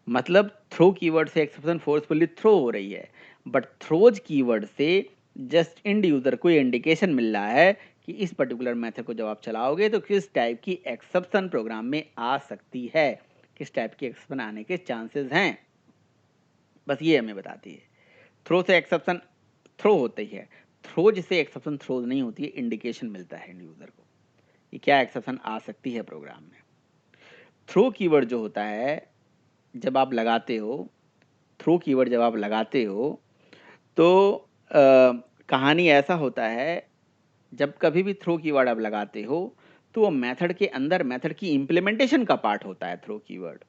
मतलब थ्रो कीवर्ड से एक्सेप्शन फोर्सफुली थ्रो हो रही है, बट थ्रोज कीवर्ड से जस्ट इंड यूजर को इंडिकेशन मिल रहा है कि इस पर्टिकुलर मेथड को जब आप चलाओगे तो किस टाइप की एक्सेप्शन प्रोग्राम में आ सकती है, किस टाइप की एक्सेप्शन आने के चांसेस हैं, बस ये हमें बताती है। थ्रो से एक्सेप्शन थ्रो होती है, थ्रो जिसे एक्सेप्शन थ्रो नहीं होती है, इंडिकेशन मिलता है इंड यूजर को कि क्या एक्सेप्शन आ सकती है प्रोग्राम में। थ्रो कीवर्ड जो होता है जब आप लगाते हो, थ्रो कीवर्ड जब आप लगाते हो तो कहानी ऐसा होता है, जब कभी भी थ्रो कीवर्ड आप लगाते हो तो वो मेथड के अंदर मेथड की इंप्लीमेंटेशन का पार्ट होता है थ्रो कीवर्ड,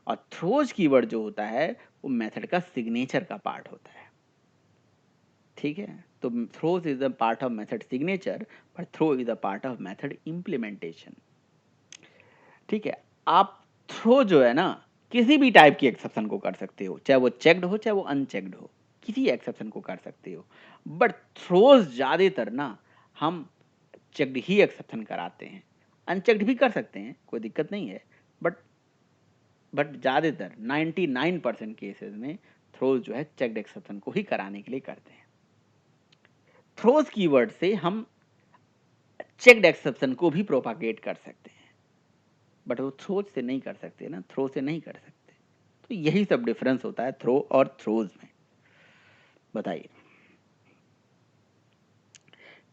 और थ्रोज कीवर्ड जो होता है वो मेथड का सिग्नेचर का पार्ट होता है। ठीक है, तो throws is a part of method signature, पर throw is a part of method implementation. ठीक है, आप थ्रो जो है ना किसी भी टाइप की एक्सेप्शन को कर सकते हो, चाहे वो चेक्ड हो चाहे वो अनचेक्ड हो, किसी एक्सेप्शन को कर सकते हो। बट थ्रोज ज्यादातर ना हम चेक्ड ही एक्सेप्शन कराते हैं, अनचेक्ड भी कर सकते हैं, कोई दिक्कत नहीं है, बट ज्यादातर 99% केसेस में थ्रोज जो है चेक्ड एक्सेप्शन को ही कराने के लिए करते हैं। थ्रोज कीवर्ड से हम चेक्ड एक्सेप्शन को भी प्रोपागेट कर सकते हैं, बट वो थ्रोज से नहीं कर सकते ना, थ्रो से नहीं कर सकते। तो यही सब डिफरेंस होता है थ्रो और थ्रोज में। बताइए,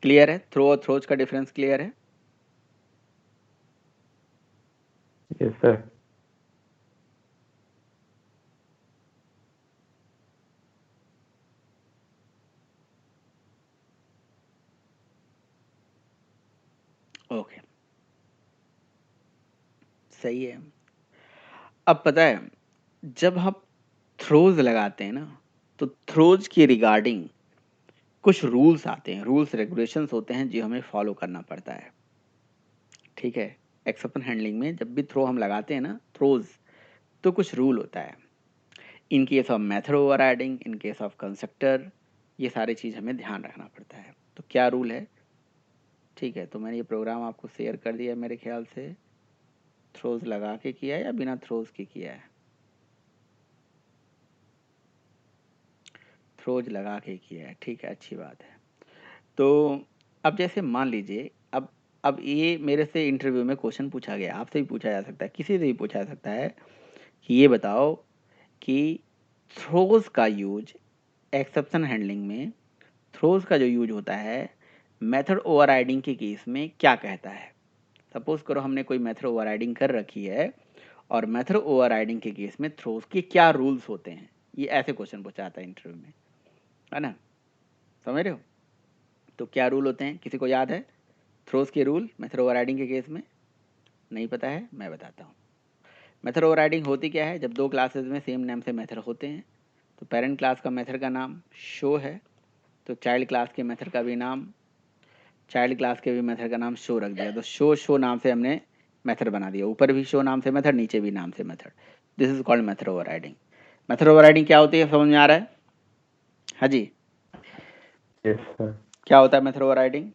क्लियर है? थ्रो और थ्रोज का डिफरेंस क्लियर है? Yes sir. ओके, सही है। अब पता है, जब हम थ्रोज लगाते हैं ना तो थ्रोज की रिगार्डिंग कुछ रूल्स आते हैं, रूल्स रेगुलेशंस होते हैं जो हमें फॉलो करना पड़ता है। ठीक है, एक्सेप्शन हैंडलिंग में जब भी थ्रो हम लगाते हैं ना, थ्रोज, तो कुछ रूल होता है। In case of method overriding, in case of constructor, ये सारी चीज़ हमें ध्यान रखना पड़ता है। तो क्या रूल है? ठीक है, तो मैंने ये प्रोग्राम आपको शेयर कर दिया, मेरे ख्याल से थ्रोज लगा के किया है या बिना थ्रोज के किया है? थ्रोज लगा के किया है, ठीक है, अच्छी बात है। तो अब जैसे मान लीजिए, अब ये मेरे से इंटरव्यू में क्वेश्चन पूछा गया, आपसे भी पूछा जा सकता है, किसी से भी पूछा जा सकता है कि ये बताओ कि थ्रोज का यूज एक्सेप्शन हैंडलिंग में, थ्रोज का जो यूज होता है मेथड ओवरराइडिंग के केस में क्या कहता है। सपोज करो हमने कोई मेथड ओवरराइडिंग कर रखी है, और मेथड ओवरराइडिंग के केस में थ्रोज के क्या रूल्स होते हैं, ये ऐसे क्वेश्चन पूछा जाता है इंटरव्यू में, है ना? समझ रहे हो? तो क्या रूल होते हैं, किसी को याद है थ्रोज के रूल मेथड ओवरराइडिंग के केस में? नहीं पता है, मैं बताता हूँ। मेथड ओवरराइडिंग होती क्या है, जब दो क्लासेस में सेम नेम से मेथड होते हैं, तो पेरेंट क्लास का मेथड का नाम शो है, तो चाइल्ड क्लास के मेथड का भी नाम, चाइल्ड क्लास के भी मेथड का नाम शो रख दिया, तो शो नाम से हमने मेथड बना दिया, ऊपर भी शो नाम से मेथड, नीचे भी नाम से method. This is called method overriding. Method overriding क्या होती है, समझ में आ रहा है? हाँ जी, यस सर। क्या होता है मेथड ओवरराइडिंग?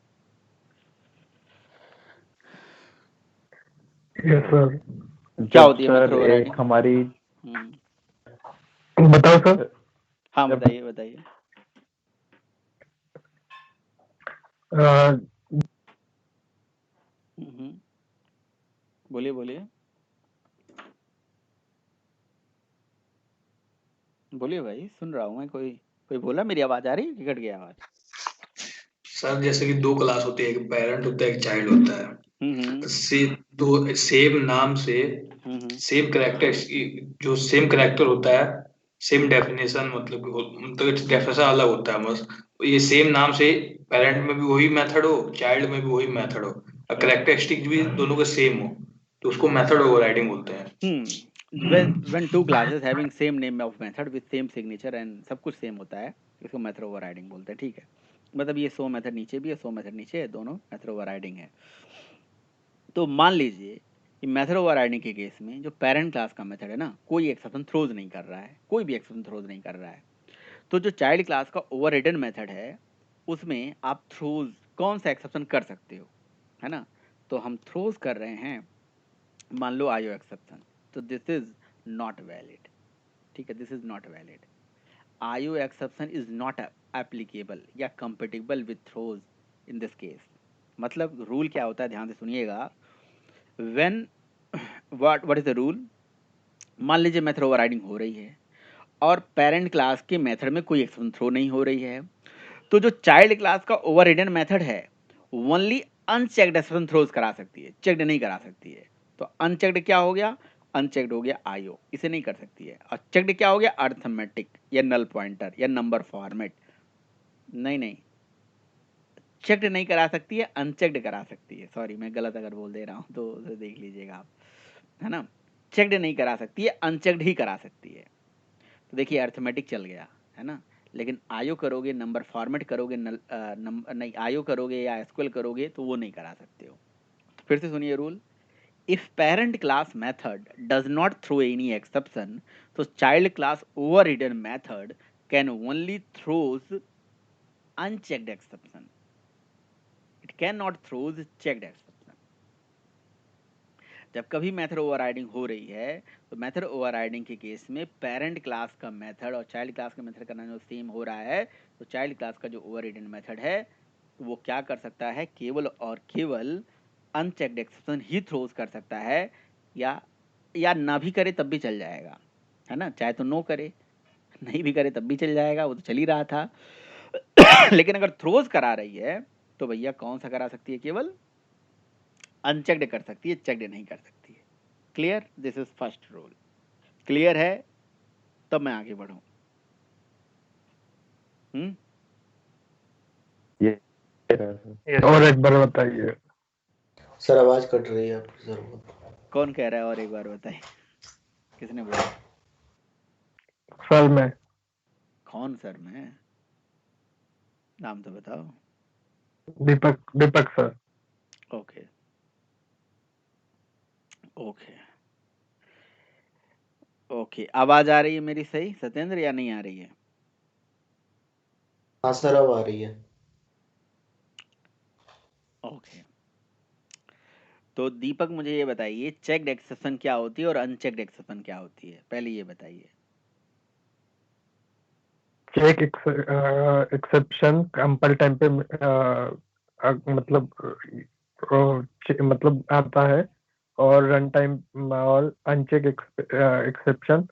Yes sir. क्या जब होती है मेथड सर एक ओवरराइडिंग? हमारी, बताओ सर। हाँ जब बताइए बताइए। बोलिए बोलिए बोलिए भाई, सुन रहा हूँ मैं। कोई कोई बोला, मेरी आवाज आ रही है कि कट गया आवाज? सर जैसे कि दो क्लास होती है, एक पेरेंट होता है एक चाइल्ड होता है, हम्म तो दो सेम नाम से हम्म सेम करेक्टर, जो सेम करेक्टर होता है, सेम डेफिनेशन, मतलब डेफिनेशन अलग होता है बस। ये सेम नाम से पेरेंट में भी वही मेथड हो, चाइल्ड में भी वही मेथड हो, और करेक्टरिस्टिक भी दोनों का सेम हो, तो उसको मेथड ओवरराइडिंग बोलते हैं। when two classes having same name of method with same signature and सब कुछ सेम होता है, इसको मेथड ओवरराइडिंग बोलते हैं। ठीक है, मतलब ये सो मेथड नीचे भी है, सो मेथड नीचे है, दोनों मेथड ओवरराइडिंग है। तो मान लीजिए कि मेथड ओवरराइडिंग के केस में जो पेरेंट क्लास का मेथड है ना, कोई एक्सेप्शन थ्रोज नहीं कर रहा है, कोई भी एक्सेप्शन थ्रोज नहीं कर रहा है, तो जो चाइल्ड क्लास का ओवररिडन मेथड है उसमें आप थ्रोज कौन सा एक्सेप्शन कर सकते हो, है ना? तो हम थ्रोज कर रहे हैं, मान लो आयो एक्सेप्शन, तो दिस इज नॉट वैलिड। ठीक है, दिस इज नॉट वैलिड। आयो एक्सेप्शन इज नॉट एप्लीकेबल या compatible with throws in this case. मतलब रूल क्या होता है, ध्यान से सुनिएगा। When what is the rule, मान लीजिए मेथड ओवरराइडिंग हो रही है और पेरेंट क्लास के मेथड में कोई एक्सेप्शन थ्रो नहीं हो रही है, तो जो चाइल्ड क्लास का ओवररिडन मेथड है ओनली अनचेक्ड एक्सेप्शन थ्रोज करा सकती है, चेक्ड नहीं करा सकती है। तो अनचेक्ड क्या हो गया, अनचेक्ड हो गया आईओ, इसे नहीं कर सकती है। और चेक्ड क्या हो गया, अर्थमेटिक या नल पॉइंटर या नंबर फॉर्मेट। नहीं, चेक्ड नहीं करा सकती है, अनचेक्ड करा सकती है। सॉरी मैं गलत अगर बोल दे रहा हूँ तो उसे देख लीजिएगा आप, है ना। चेक्ड नहीं करा सकती है, अनचेक्ड ही करा सकती है। तो देखिए अर्थमेटिक चल गया, है ना। लेकिन आयो करोगे, नंबर फॉर्मेट करोगे, नहीं आयो करोगे या एसक्यूएल करोगे तो वो नहीं करा सकते हो। तो फिर से सुनिए rule, if parent class method does not throw any exception, तो child class overridden method can only throws unchecked exception, it can not throws checked exception. जब कभी मेथड ओवरराइडिंग हो रही है तो मेथड ओवरराइडिंग के केस में पेरेंट क्लास का मेथड और चाइल्ड क्लास का मेथड का जो सेम हो रहा है, तो चाइल्ड क्लास का जो ओवररिडन मेथड है वो क्या कर सकता है, केवल और केवल अनचेक्ड एक्सेप्शन ही थ्रोज कर सकता है, या ना भी करे तब भी चल जाएगा, है ना। चाहे तो नो करे, नहीं भी करे तब भी चल जाएगा, वो तो चल ही रहा था। लेकिन अगर थ्रोज करा रही है तो भैया कौन सा करा सकती है, केवल अनचेक्ड कर सकती है, चेक्ड नहीं कर सकती है। Clear, this is first rule. Clear है, तब मैं आगे बढ़ूं। और एक बार बताइए सर, आवाज कट रही है आपकी सर बहुत। कौन कह रहा है और एक बार बताइए, किसने बोला? सर में कौन सर में, नाम तो बताओ। दीपक सर। ओके ओके ओके, आवाज आ रही है मेरी सही सत्येंद्र या नहीं आ रही है? हाँ सर, अब आ रही है। ओके, तो दीपक मुझे ये बताइए, चेक्ड एक्सेप्शन क्या होती है और अनचेक्ड एक्सेप्शन क्या होती है, पहले ये बताइए। चेक एक्सेप्शन कंपल टाइम पे मतलब आता है, और रन टाइम और अनचेक एक्सेप्शन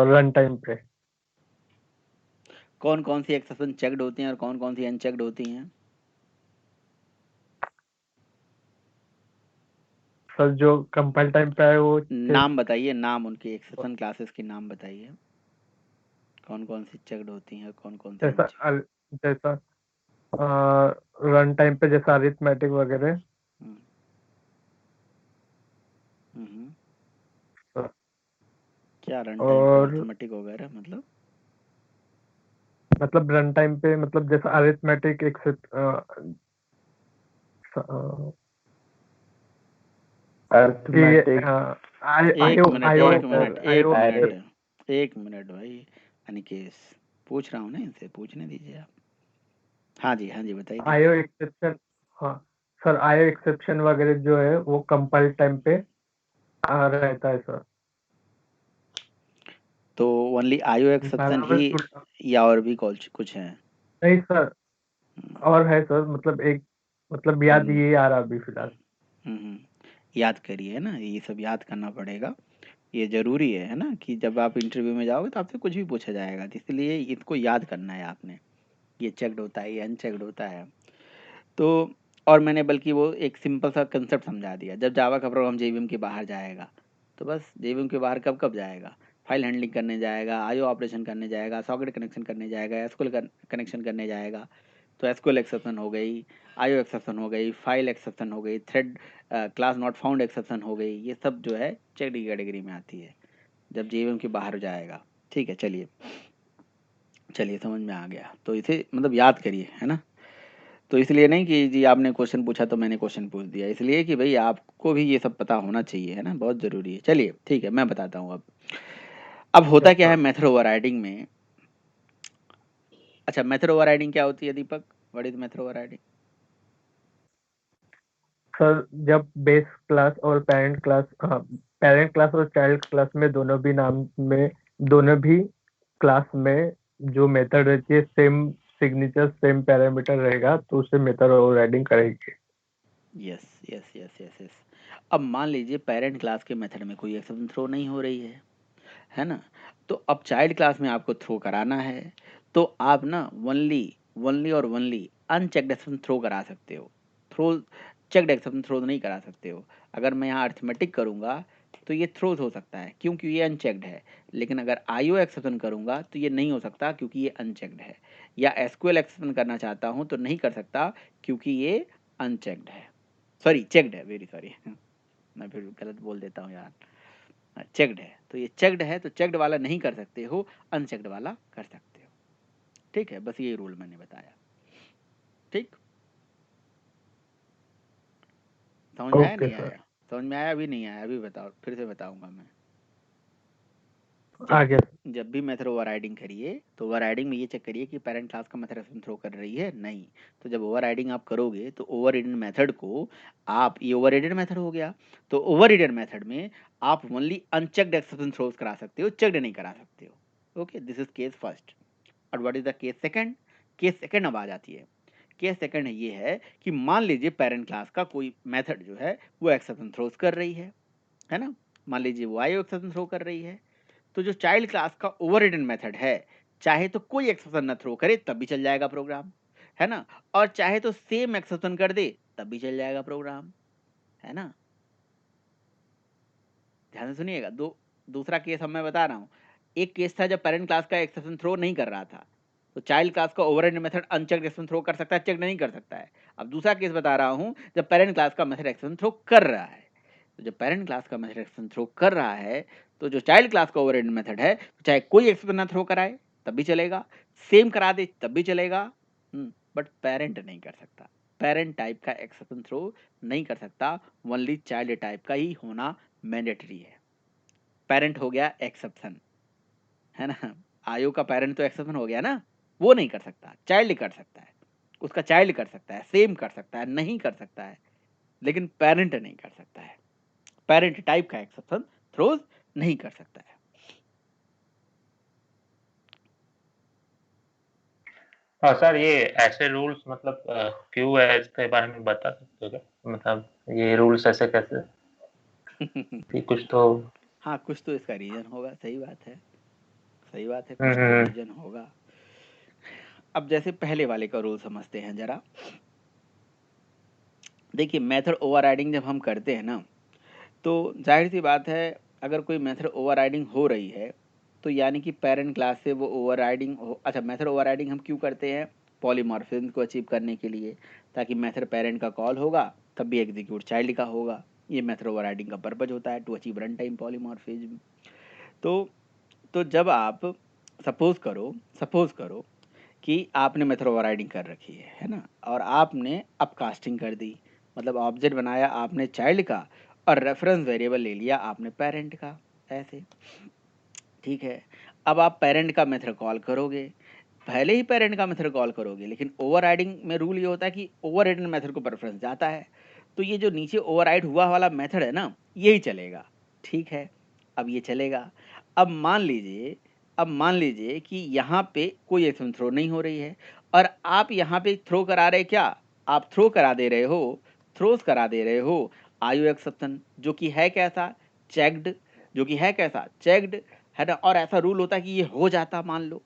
रन टाइम पे। कौन कौन सी एक्सेप्शन चेक्ड होती हैं और कौन कौन सी अनचेक्ड होती हैं? सर जो कंपाइल टाइम पे है वो नाम बताइए, नाम उनकी एक्सेप्शन क्लासेस के नाम बताइए, कौन कौन सी चेक्ड होती हैं और कौन कौन सी जैसा अनचेक्ड। जैसा रन टाइम पे जैसा अरिथमेटिक वगैरह। क्या रन टाइम पे और अरिथमेटिक वगैरह मतलब? मतलब रन टाइम पे मतलब जैसा अरिथमेटिक अर्थमेटिक एक मिनट भाई, अनिकेश पूछ रहा हूँ ना, इनसे पूछने दीजिए आप। हाँ जी बताइए दीपक। IO exception. हाँ सर, आईओ एक्सेप्शन वगैरह जो है वो कंपाइल टाइम पे रहता है सर। तो ओनली आईओ एक्सेप्शन ही या और भी कुछ है? नहीं सर, और है सर, मतलब एक मतलब याद ये आ रहा अभी फिलहाल। याद करिए ना, ये सब याद करना पड़ेगा, ये जरूरी है ना, कि जब आप इंटरव्यू में जाओगे तो आपसे कुछ भी पूछा जाएगा, तो इसलिए इसको याद करना है आपने। ये चेक्ड होता है, ये अनचेक्ड होता है। तो और मैंने बल्कि वो एक सिंपल सा कंसेप्ट समझा दिया, जब जावा का प्रोग्राम जेवीएम के बाहर जाएगा तो बस जेवीएम के बाहर कब कब जाएगा, फाइल हैंडलिंग करने जाएगा, आईओ ऑपरेशन करने जाएगा, सॉकेट कनेक्शन करने जाएगा, एसक्यूएल कनेक्शन करने जाएगा। तो एसक्यूएल एक्सेप्शन हो गई, आईओ एक्सेप्शन हो गई, फाइल एक्सेप्शन हो गई, thread class not found exception हो गई, ये सब जो है चेक्ड की कैटेगरी में आती है जब जेवीएम के बाहर जाएगा। ठीक है, चलिए चलिए समझ में आ गया। तो इसे मतलब याद करिए, है ना। तो इसलिए नहीं कि जी आपने क्वेश्चन पूछा तो मैंने क्वेश्चन पूछ दिया, इसलिए कि भाई आपको भी ये सब पता होना चाहिए, है ना, बहुत ज़रूरी है। चलिए ठीक है, मैं बताता हूँ अब होता क्या है मेथड ओवरराइडिंग में। अच्छा, मेथड ओवरराइडिंग क्या होती है Deepak, what is method overriding? Sir जब बेस क्लास और पेरेंट क्लास और चाइल्ड क्लास में दोनों भी क्लास में जो मेथड रहती है सेम सिग्नेचर सेम पैरामीटर रहेगा तो उससे मेथड ओवरराइडिंग करेगी। Yes yes yes yes yes. अब मान लीजिए पेरेंट क्लास के मेथड में कोई एक्सेप्शन थ्रो नहीं हो रही है ना? तो अब चाइल्ड क्लास में आपको थ्रो कराना है, तो आप ना वनली और वनली अनचेक्ड एक्सेप्शन थ्रो करा सकते हो। थ्रो चेक्ड एक्सेप्शन थ्रो नहीं करा सकते हो। अगर मैं यहाँ अरिथमेटिक करूँगा तो ये थ्रोज हो सकता है क्योंकि ये अनचेक्ड है, लेकिन अगर आईओ एक्सेप्शन करूँगा तो ये नहीं हो सकता क्योंकि ये अनचेक्ड है, या एसक्यूएल एक्सेप्शन करना चाहता हूँ तो नहीं कर सकता क्योंकि ये अनचेक्ड है, सॉरी चेक्ड है, वेरी सॉरी मैं फिर गलत बोल देता हूँ यार, चेक्ड है। तो ये चेक्ड है तो चेक्ड वाला नहीं कर सकते हो, अनचेक्ड वाला कर सकते हो। ठीक है, बस ये रूल मैंने बताया। ठीक, समझ में आया ओके नहीं सर, आया? समझ में आया? अभी नहीं आया? अभी बताओ, फिर से बताऊंगा मैं। आगे जब भी मेथड ओवरराइडिंग करिए तो ओवरराइडिंग में ये चेक करिए कि पेरेंट क्लास का मेथड एक्सेप्शन थ्रो कर रही है नहीं। तो जब ओवरराइडिंग आप करोगे तो ओवरराइडेड मेथड को आप, ये ओवरराइडेड मेथड हो गया, तो ओवरराइडेड मेथड में आप ओनली अनचेक्ड एक्सेप्शन थ्रोज करा सकते हो, चेक्ड नहीं करा सकते हो। Okay, this is case first. और what is the case second? Case second अब आ जाती है। केस सेकंड ये है कि मान लीजिए पेरेंट क्लास का कोई मेथड जो है वो एक्सेप्शन थ्रोज कर रही है ना? मान लीजिए वो आईओ एक्सेप्शन थ्रो कर रही है, तो जो चाइल्ड क्लास का ओवररिडन मेथड है चाहे तो कोई एक्सेप्शन न थ्रो करे तब भी चल जाएगा प्रोग्राम, है ना? और चाहे तो सेम एक्सेप्शन कर दे तब भी चल जाएगा प्रोग्राम, है ना? ध्यान से सुनिएगा। दूसरा केस अब मैं बता रहा हूँ। एक केस था जब पेरेंट क्लास का एक्सेप्शन थ्रो नहीं कर रहा था, तो चाइल्ड क्लास का override method unchecked exception throw कर सकता है, चेक नहीं कर सकता है। अब दूसरा केस बता रहा हूँ जब पेरेंट क्लास का मेथड एक्सेप्शन थ्रो कर रहा है। तो जब पेरेंट क्लास का मेथड एक्सेप्शन थ्रो कर रहा है तो जो चाइल्ड क्लास का ओवरराइड मेथड है, चाहे कोई एक्सेप्शन ना थ्रो कराए तब भी चलेगा, सेम करा दे तब भी चलेगा, बट पेरेंट नहीं कर सकता। पेरेंट टाइप का एक्सेप्शन थ्रो नहीं कर सकता, ओनली चाइल्ड टाइप का ही होना मैंडेटरी है। पेरेंट हो गया एक्सेप्शन, है ना? आयु का पेरेंट तो एक्सेप्शन हो गया ना, वो नहीं कर सकता, चाइल्ड कर सकता है, उसका चाइल्ड कर सकता है, सेम कर सकता है, नहीं कर सकता है, लेकिन पेरेंट नहीं कर सकता है। पेरेंट टाइप का एक्सेप्शन थ्रोज नहीं कर सकता है। हाँ सर, ये ऐसे रूल्स मतलब क्यों है इसके बारे में बता सकते हो क्या? मतलब ये रूल्स ऐसे कैसे कि कुछ तो हाँ, कुछ तो इसका रीजन होगा, सही बात है, सही बात है, कुछ तो रीजन होगा। अब जैसे पहले वाले का रूल समझते हैं जरा। देखिए, मेथड ओवरराइडिंग जब हम करते हैं ना, तो जाहिर सी बात है अगर कोई मेथड ओवरराइडिंग हो रही है तो यानी कि पेरेंट क्लास से वो ओवरराइडिंग हो। अच्छा, मेथड ओवरराइडिंग हम क्यों करते हैं? पॉलीमॉर्फिज्म को अचीव करने के लिए, ताकि मेथड पेरेंट का कॉल होगा तब भी एग्जीक्यूट चाइल्ड का होगा। ये मेथड ओवरराइडिंग का पर्पज होता है, to achieve run time polymorphism. तो जब आप सपोज करो कि आपने मेथड ओवरराइडिंग कर रखी है ना, और आपने अपकास्टिंग कर दी, मतलब ऑब्जेक्ट बनाया आपने चाइल्ड का और रेफरेंस वेरिएबल ले लिया आपने पेरेंट का, ऐसे। ठीक है, अब आप पेरेंट का मेथड कॉल करोगे, पहले ही पेरेंट का मेथड कॉल करोगे, लेकिन ओवरराइडिंग में रूल ये होता है कि ओवरराइडन मेथड को प्रेफरेंस जाता है, तो ये जो नीचे ओवरराइड हुआ वाला मेथड है ना, यही चलेगा। ठीक है, अब ये चलेगा। अब मान लीजिए कि यहाँ पे कोई एक्शन थ्रो नहीं हो रही है और आप यहाँ पे थ्रो करा रहे, क्या आप थ्रो करा दे रहे हो, थ्रोस करा दे रहे हो आयु एक्सेप्शन, जो कि है कैसा? चेक्ड, जो कि है कैसा? चेक्ड, है ना? और ऐसा रूल होता है कि ये हो जाता, मान लो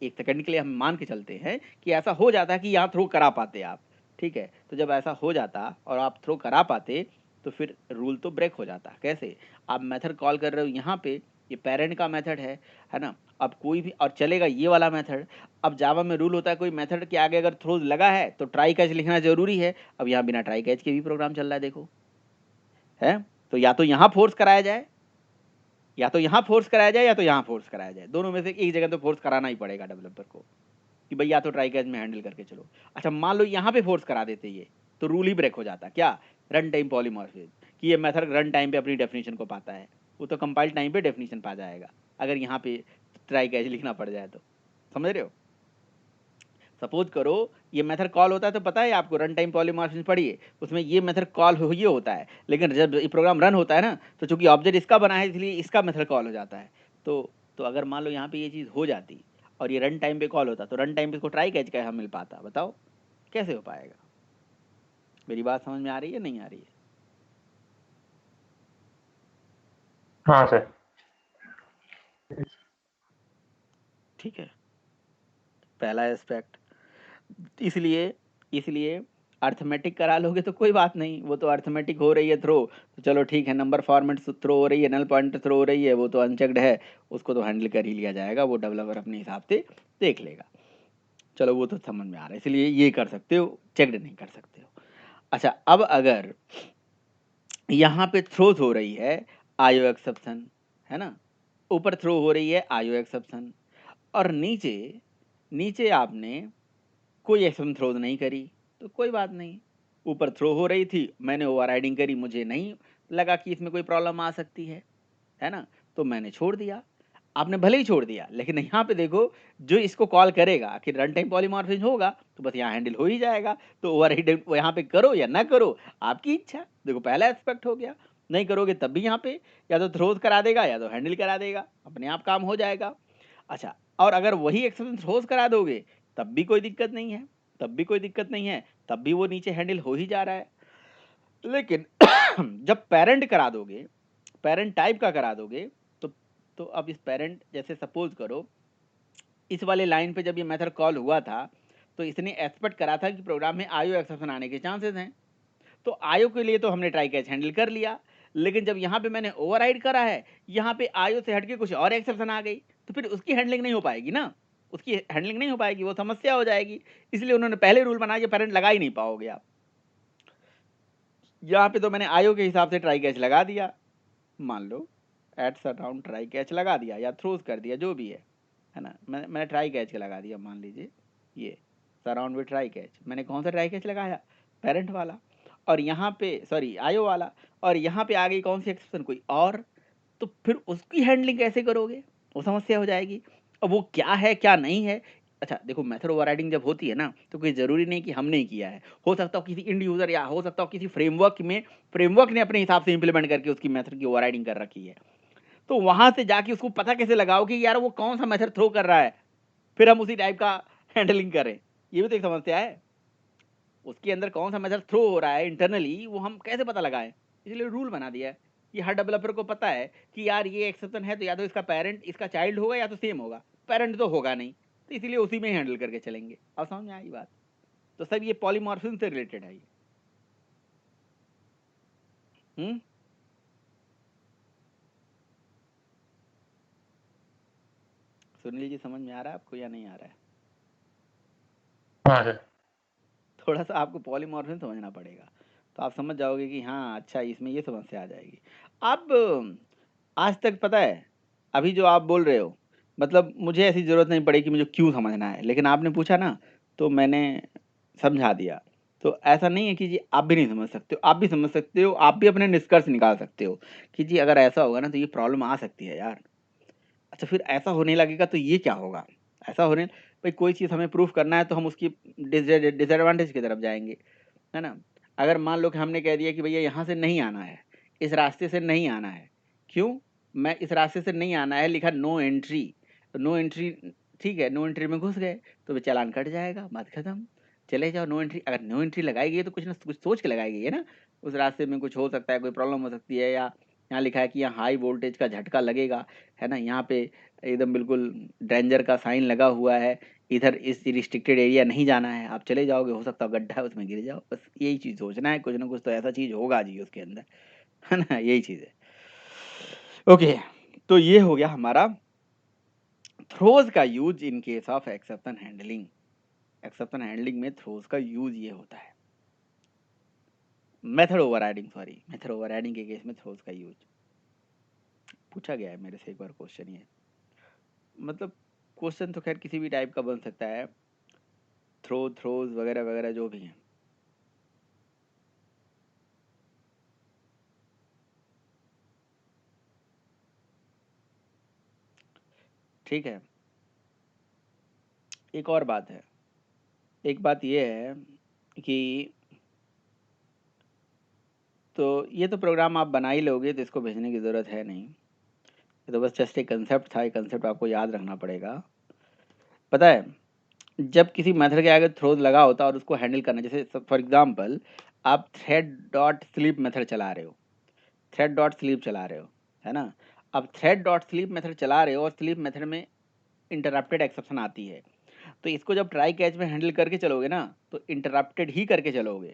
एक सेकंड के लिए हम मान के चलते हैं कि ऐसा हो जाता है कि यहाँ थ्रो करा पाते आप। ठीक है, तो जब ऐसा हो जाता और आप थ्रो करा पाते तो फिर रूल तो ब्रेक हो जाता। कैसे? आप मेथड कॉल कर रहे हो यहाँ पे, ये पेरेंट का मेथड है ना? अब कोई भी और चलेगा ये वाला मेथड। अब जावा में रूल होता है कोई मेथड के आगे अगर थ्रोज लगा है तो ट्राई कैच लिखना जरूरी है। अब यहाँ बिना ट्राई कैच के भी प्रोग्राम चल रहा है, देखो, है? तो या तो यहाँ फोर्स कराया जाए, या तो यहाँ फोर्स कराया जाए, या तो यहाँ फोर्स कराया जाए, दोनों में से एक जगह तो फोर्स कराना ही पड़ेगा डेवलपर को कि भाई या तो ट्राई कैच में हैंडल करके चलो। अच्छा, मान लो यहाँ पे फोर्स करा देते ये, तो रूल ही ब्रेक हो जाता। क्या? रन टाइम पॉलीमॉर्फिज्म, कि ये मेथड रन टाइम पे अपनी डेफिनेशन को पाता है, वो तो कंपाइल टाइम पे डेफिनेशन पा जाएगा अगर यहाँ पे ट्राई कैच लिखना पड़ जाए तो। समझ रहे हो? सपोज करो ये मेथड कॉल होता है, तो पता है आपको रन टाइम पॉलीमॉर्फिज्म पढ़िए, उसमें ये मेथड कॉल ये होता है, लेकिन जब ये प्रोग्राम रन होता है ना, तो चूंकि ऑब्जेक्ट इसका बना है इसलिए इसका मेथड कॉल हो जाता है। तो अगर मान लो यहाँ पे ये चीज़ हो जाती और ये रन टाइम पे कॉल होता, तो रन टाइम पे इसको ट्राई कैच कैसे मिल पाता? बताओ कैसे हो पाएगा? मेरी बात समझ में आ रही है नहीं आ रही है? हाँ सर। ठीक है, पहला एस्पेक्ट। इसलिए इसलिए अर्थमेटिक करा लोगे तो कोई बात नहीं, वो तो अर्थमेटिक हो रही है थ्रो, तो चलो ठीक है, नंबर फॉर्मेट थ्रो हो रही है, नल पॉइंट थ्रो हो रही है, वो तो अनचेक्ड है, उसको तो हैंडल कर ही लिया जाएगा, वो डेवलपर अपने हिसाब से देख लेगा। चलो वो तो समझ में आ रहा है, इसलिए ये कर सकते हो, चेक्ड नहीं कर सकते हो। अच्छा, अब अगर यहाँ पे थ्रोज हो रही है आईओ एक्सेप्शन, है ना, ऊपर थ्रो हो रही है आईओ एक्सेप्शन, और नीचे नीचे आपने कोई एक्सेप्शन थ्रोज नहीं करी, तो कोई बात नहीं। ऊपर थ्रो हो रही थी, मैंने ओवरराइडिंग करी, मुझे नहीं लगा कि इसमें कोई प्रॉब्लम आ सकती है ना, तो मैंने छोड़ दिया। आपने भले ही छोड़ दिया, लेकिन यहाँ पे देखो, जो इसको कॉल करेगा कि रन टाइम पॉलीमॉर्फिज्म होगा, तो बस यहाँ हैंडल हो ही जाएगा। तो ओवरराइडिंग यहाँ पे करो या ना करो, आपकी इच्छा। देखो पहला एस्पेक्ट हो गया, नहीं करोगे तब भी यहाँ पे या तो थ्रोज करा देगा या तो हैंडल करा देगा, अपने आप काम हो जाएगा। अच्छा, और अगर वही एक्सेप्शन थ्रोज करा दोगे तब भी कोई दिक्कत नहीं है, तब भी कोई दिक्कत नहीं है, तब भी वो नीचे हैंडल हो ही जा रहा है। लेकिन जब पेरेंट करा दोगे, पेरेंट टाइप का करा दोगे, तो अब इस पेरेंट, जैसे सपोज करो इस वाले लाइन पे जब ये मेथड कॉल हुआ था, तो इसने एक्सपेक्ट करा था कि प्रोग्राम में आईओ एक्सेप्शन आने के चांसेस हैं, तो आईओ के लिए तो हमने ट्राई कैच हैंडल कर लिया। लेकिन जब यहाँ पे मैंने ओवरराइड करा है, यहाँ पे आईओ से हटके कुछ और एक्सेप्शन आ गई, तो फिर उसकी हैंडलिंग नहीं हो पाएगी ना, उसकी हैंडलिंग नहीं हो पाएगी, वो समस्या हो जाएगी। इसलिए उन्होंने पहले रूल बनाया कि पेरेंट लगा ही नहीं पाओगे आप। यहाँ पे तो मैंने आईओ के हिसाब से ट्राई कैच लगा दिया, मान लो एट सराउंड ट्राई कैच लगा दिया या थ्रोज कर दिया, जो भी है ना, मैंने ट्राई कैच के लगा दिया, मान लीजिए ये सराउंड विद ट्राई कैच, मैंने कौन सा ट्राई कैच लगाया? पेरेंट वाला, और यहाँ पे सॉरी आईओ वाला, और यहाँ पे आ गई कौन सी एक्सेप्शन, कोई और, तो फिर उसकी हैंडलिंग कैसे करोगे? वो समस्या हो जाएगी। अब वो क्या है क्या नहीं है? अच्छा देखो, मेथड ओवरराइडिंग जब होती है ना, तो कोई ज़रूरी नहीं कि हमने ही किया है, हो सकता हो किसी इंड यूज़र या हो सकता हो किसी फ्रेमवर्क में, फ्रेमवर्क ने अपने हिसाब से इंप्लीमेंट करके उसकी मेथड की ओवरराइडिंग कर रखी है। तो वहां से जाके उसको पता कैसे लगाओ कि यार वो कौन सा मेथड थ्रो कर रहा है, फिर हम उसी टाइप का हैंडलिंग करें? ये भी तो एक समस्या है। उसके अंदर कौन सा मेथड थ्रो हो रहा है इंटरनली, वो हम कैसे पता लगाएं? इसलिए रूल बना दिया है कि हर डेवलपर को पता है कि यार ये एक्सेप्शन है, तो या तो इसका पेरेंट इसका चाइल्ड होगा या तो सेम होगा, पेरेंट तो होगा नहीं, तो इसलिए उसी में हैंडल करके चलेंगे। अब समझ में आई बात? तो सब ये पॉलीमॉर्फिज्म से रिलेटेड है ये। सुनील जी, समझ में आ रहा है आपको या नहीं आ रहा है? हाँ सर। थोड़ा सा आपको पॉलीमॉर्फिज्म समझना पड़ेगा, तो आप समझ जाओगे कि हाँ अच्छा इसमें ये समस्या आ जाएगी। अब आज तक पता है, अभी जो आप बोल रहे हो, मतलब मुझे ऐसी ज़रूरत नहीं पड़ी कि मुझे क्यों समझना है, लेकिन आपने पूछा ना, तो मैंने समझा दिया। तो ऐसा नहीं है कि जी आप भी नहीं समझ सकते हो, आप भी समझ सकते हो, आप भी अपने निष्कर्ष निकाल सकते हो कि जी अगर ऐसा होगा ना तो ये प्रॉब्लम आ सकती है यार। अच्छा, फिर ऐसा होने लगेगा तो ये क्या होगा? ऐसा होने, भाई कोई चीज़ हमें प्रूफ करना है तो हम उसकी डिसएडवांटेज की तरफ जाएंगे, है ना। अगर मान लो कि हमने कह दिया कि भैया यहाँ से नहीं आना है, इस रास्ते से नहीं आना है, क्यों? मैं इस रास्ते से नहीं आना है लिखा नो एंट्री, तो नो एंट्री, ठीक है, नो एंट्री में घुस गए तो चालान कट जाएगा, बात खत्म, चले जाओ। नो एंट्री, अगर नो एंट्री लगाई गई तो कुछ ना कुछ सोच के लगाई गई है ना, उस रास्ते में कुछ हो सकता है, कोई प्रॉब्लम हो सकती है, या यहाँ लिखा है कि यहाँ हाई वोल्टेज का झटका लगेगा, है ना, यहाँ पे एकदम बिल्कुल डेंजर का साइन लगा हुआ है, इधर इस रिस्ट्रिक्टेड एरिया नहीं जाना है, आप चले जाओगे, हो सकता है गड्ढा है उसमें गिर जाओ, बस यही चीज़ सोचना है, कुछ ना कुछ तो ऐसा चीज़ होगा जी उसके अंदर, है ना, यही चीज़ है। ओके, तो ये हो गया हमारा थ्रोज का use in case of exception handling. Exception handling में थ्रोज का यूज ये होता है। Method overriding, sorry, method overriding के केस में थ्रोज का यूज पूछा गया है मेरे से एक बार क्वेश्चन, ये मतलब क्वेश्चन तो खैर किसी भी टाइप का बन सकता है, थ्रोज वगैरह वगैरह जो भी है। ठीक है, एक और बात है, एक बात ये है कि तो ये तो प्रोग्राम आप बना ही लोगे, तो इसको भेजने की ज़रूरत है नहीं, ये तो बस जस्ट एक कंसेप्ट था, एक कंसेप्ट आपको याद रखना पड़ेगा पता है, जब किसी मेथड के आगे थ्रोज लगा होता है और उसको हैंडल करना, जैसे फॉर एग्जांपल आप थ्रेड डॉट स्लीप मेथड चला रहे हो, थ्रेड डॉट स्लीप चला रहे हो, है ना। अब थ्रेड डॉट स्लीप मेथड चला रहे हो और स्लीप मेथड में इंटरप्टेड एक्सेप्शन आती है, तो इसको जब ट्राई कैच में हैंडल करके चलोगे ना तो इंटरप्टेड ही करके चलोगे।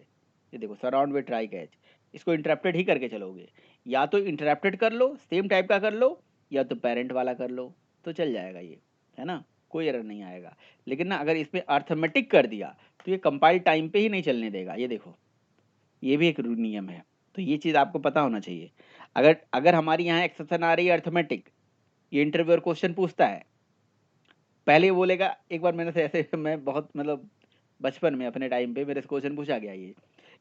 ये देखो सराउंड विद ट्राई कैच, इसको इंटरप्टेड ही करके चलोगे, या तो इंटरप्टेड कर लो सेम टाइप का कर लो, या तो पेरेंट वाला कर लो, तो चल जाएगा ये, है ना, कोई एरर नहीं आएगा। लेकिन ना अगर इसमें अर्थमेटिक कर दिया तो ये कंपाइल टाइम पे ही नहीं चलने देगा। ये देखो ये भी एक नियम है, तो ये चीज़ आपको पता होना चाहिए। अगर अगर हमारी यहाँ एक्सेप्शन आ रही है अर्थमेटिक, ये इंटरव्यूअर क्वेश्चन पूछता है, पहले ये बोलेगा, एक बार मैंने से ऐसे मैं बहुत मतलब बचपन में अपने टाइम पे मेरे से क्वेश्चन पूछा गया ये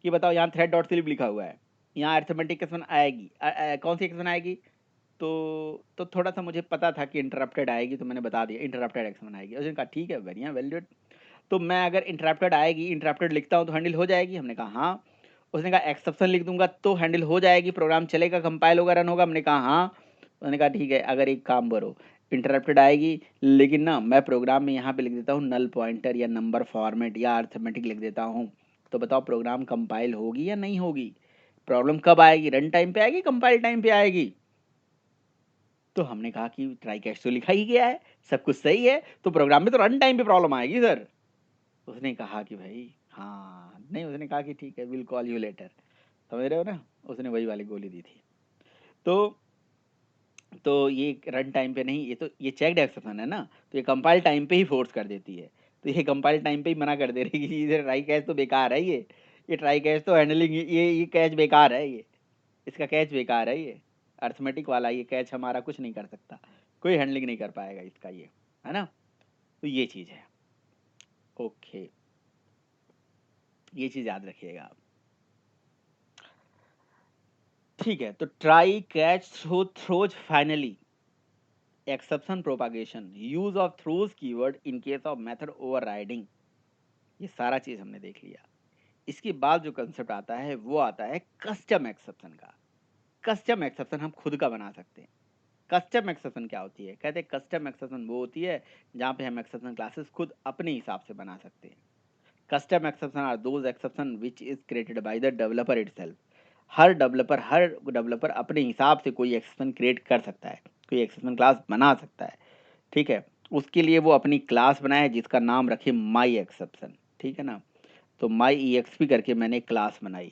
कि बताओ यहाँ थ्रेड डॉट स्लिप लिखा हुआ है, यहाँ अर्थमेटिक एक्सेप्शन आएगी, कौन सी एक्सेप्शन आएगी, तो थोड़ा सा मुझे पता था कि इंटरप्टेड आएगी, तो मैंने बता दिया इंटरप्टेड एक्सेप्शन आएगी। उसने कहा ठीक है बढ़िया वेल गुड, तो मैं अगर इंटरप्टेड आएगी, इंटरप्टेड लिखता हूँ तो हैंडल हो जाएगी। हमने कहा हाँ। उसने कहा एक्सेप्शन लिख दूंगा तो हैंडल हो जाएगी, प्रोग्राम चलेगा, कंपाइल होगा, रन होगा। हमने कहा हाँ। उसने कहा ठीक है, अगर एक काम करो, इंटरप्टेड आएगी लेकिन ना मैं प्रोग्राम में यहाँ पे लिख देता हूँ नल पॉइंटर या नंबर फॉर्मेट या अर्थमेटिक लिख देता हूँ, तो बताओ प्रोग्राम कंपाइल होगी या नहीं होगी, प्रॉब्लम कब आएगी, रन टाइम पे आएगी, कंपाइल टाइम पे आएगी। तो हमने कहा कि ट्राई कैच तो लिखा ही गया है, सब कुछ सही है, तो प्रोग्राम में तो रन टाइम पे प्रॉब्लम आएगी सर। उसने कहा कि भाई हाँ नहीं, उसने कहा कि ठीक है विल कॉल यू लेटर, समझ रहे हो ना, उसने वही वाली गोली दी थी। तो ये रन टाइम पे नहीं, ये चेक्ड एक्सेप्शन है ना, तो ये कंपाइल टाइम पे ही फोर्स कर देती है, तो ये कंपाइल टाइम पे ही मना कर दे रही है कि इधर ट्राई कैच तो बेकार है, ये ट्राई कैच तो हैंडलिंग, ये कैच बेकार है, ये इसका कैच बेकार है, ये अर्थमेटिक वाला ये कैच हमारा कुछ नहीं कर सकता, कोई हैंडलिंग नहीं कर पाएगा इसका, ये है ना। तो ये चीज़ है, ओके, ये चीज़ याद रखिएगा आप। ठीक है, तो try catch throws finally, exception propagation, use of throws keyword in case of method overriding, ये सारा चीज हमने देख लिया। इसके बाद जो कंसेप्ट आता है वो आता है कस्टम एक्सेप्शन का। कस्टम एक्सेप्शन हम खुद का बना सकते हैं। कस्टम एक्सेप्शन क्या होती है, कहते हैं कस्टम एक्सेप्शन वो होती है जहाँ पे हम एक्सेप्शन क्लासेस खुद अपने हिसाब से बना सकते हैं। Custom exception are those exception which is created by the developer itself. हर डेवलपर अपने हिसाब से कोई एक्सेप्शन क्रिएट कर सकता है, कोई एक्सेप्शन क्लास बना सकता है, ठीक है। उसके लिए वो अपनी क्लास बनाए जिसका नाम रखे माई एक्सेप्शन, ठीक है ना। तो माई EXP करके मैंने क्लास बनाई,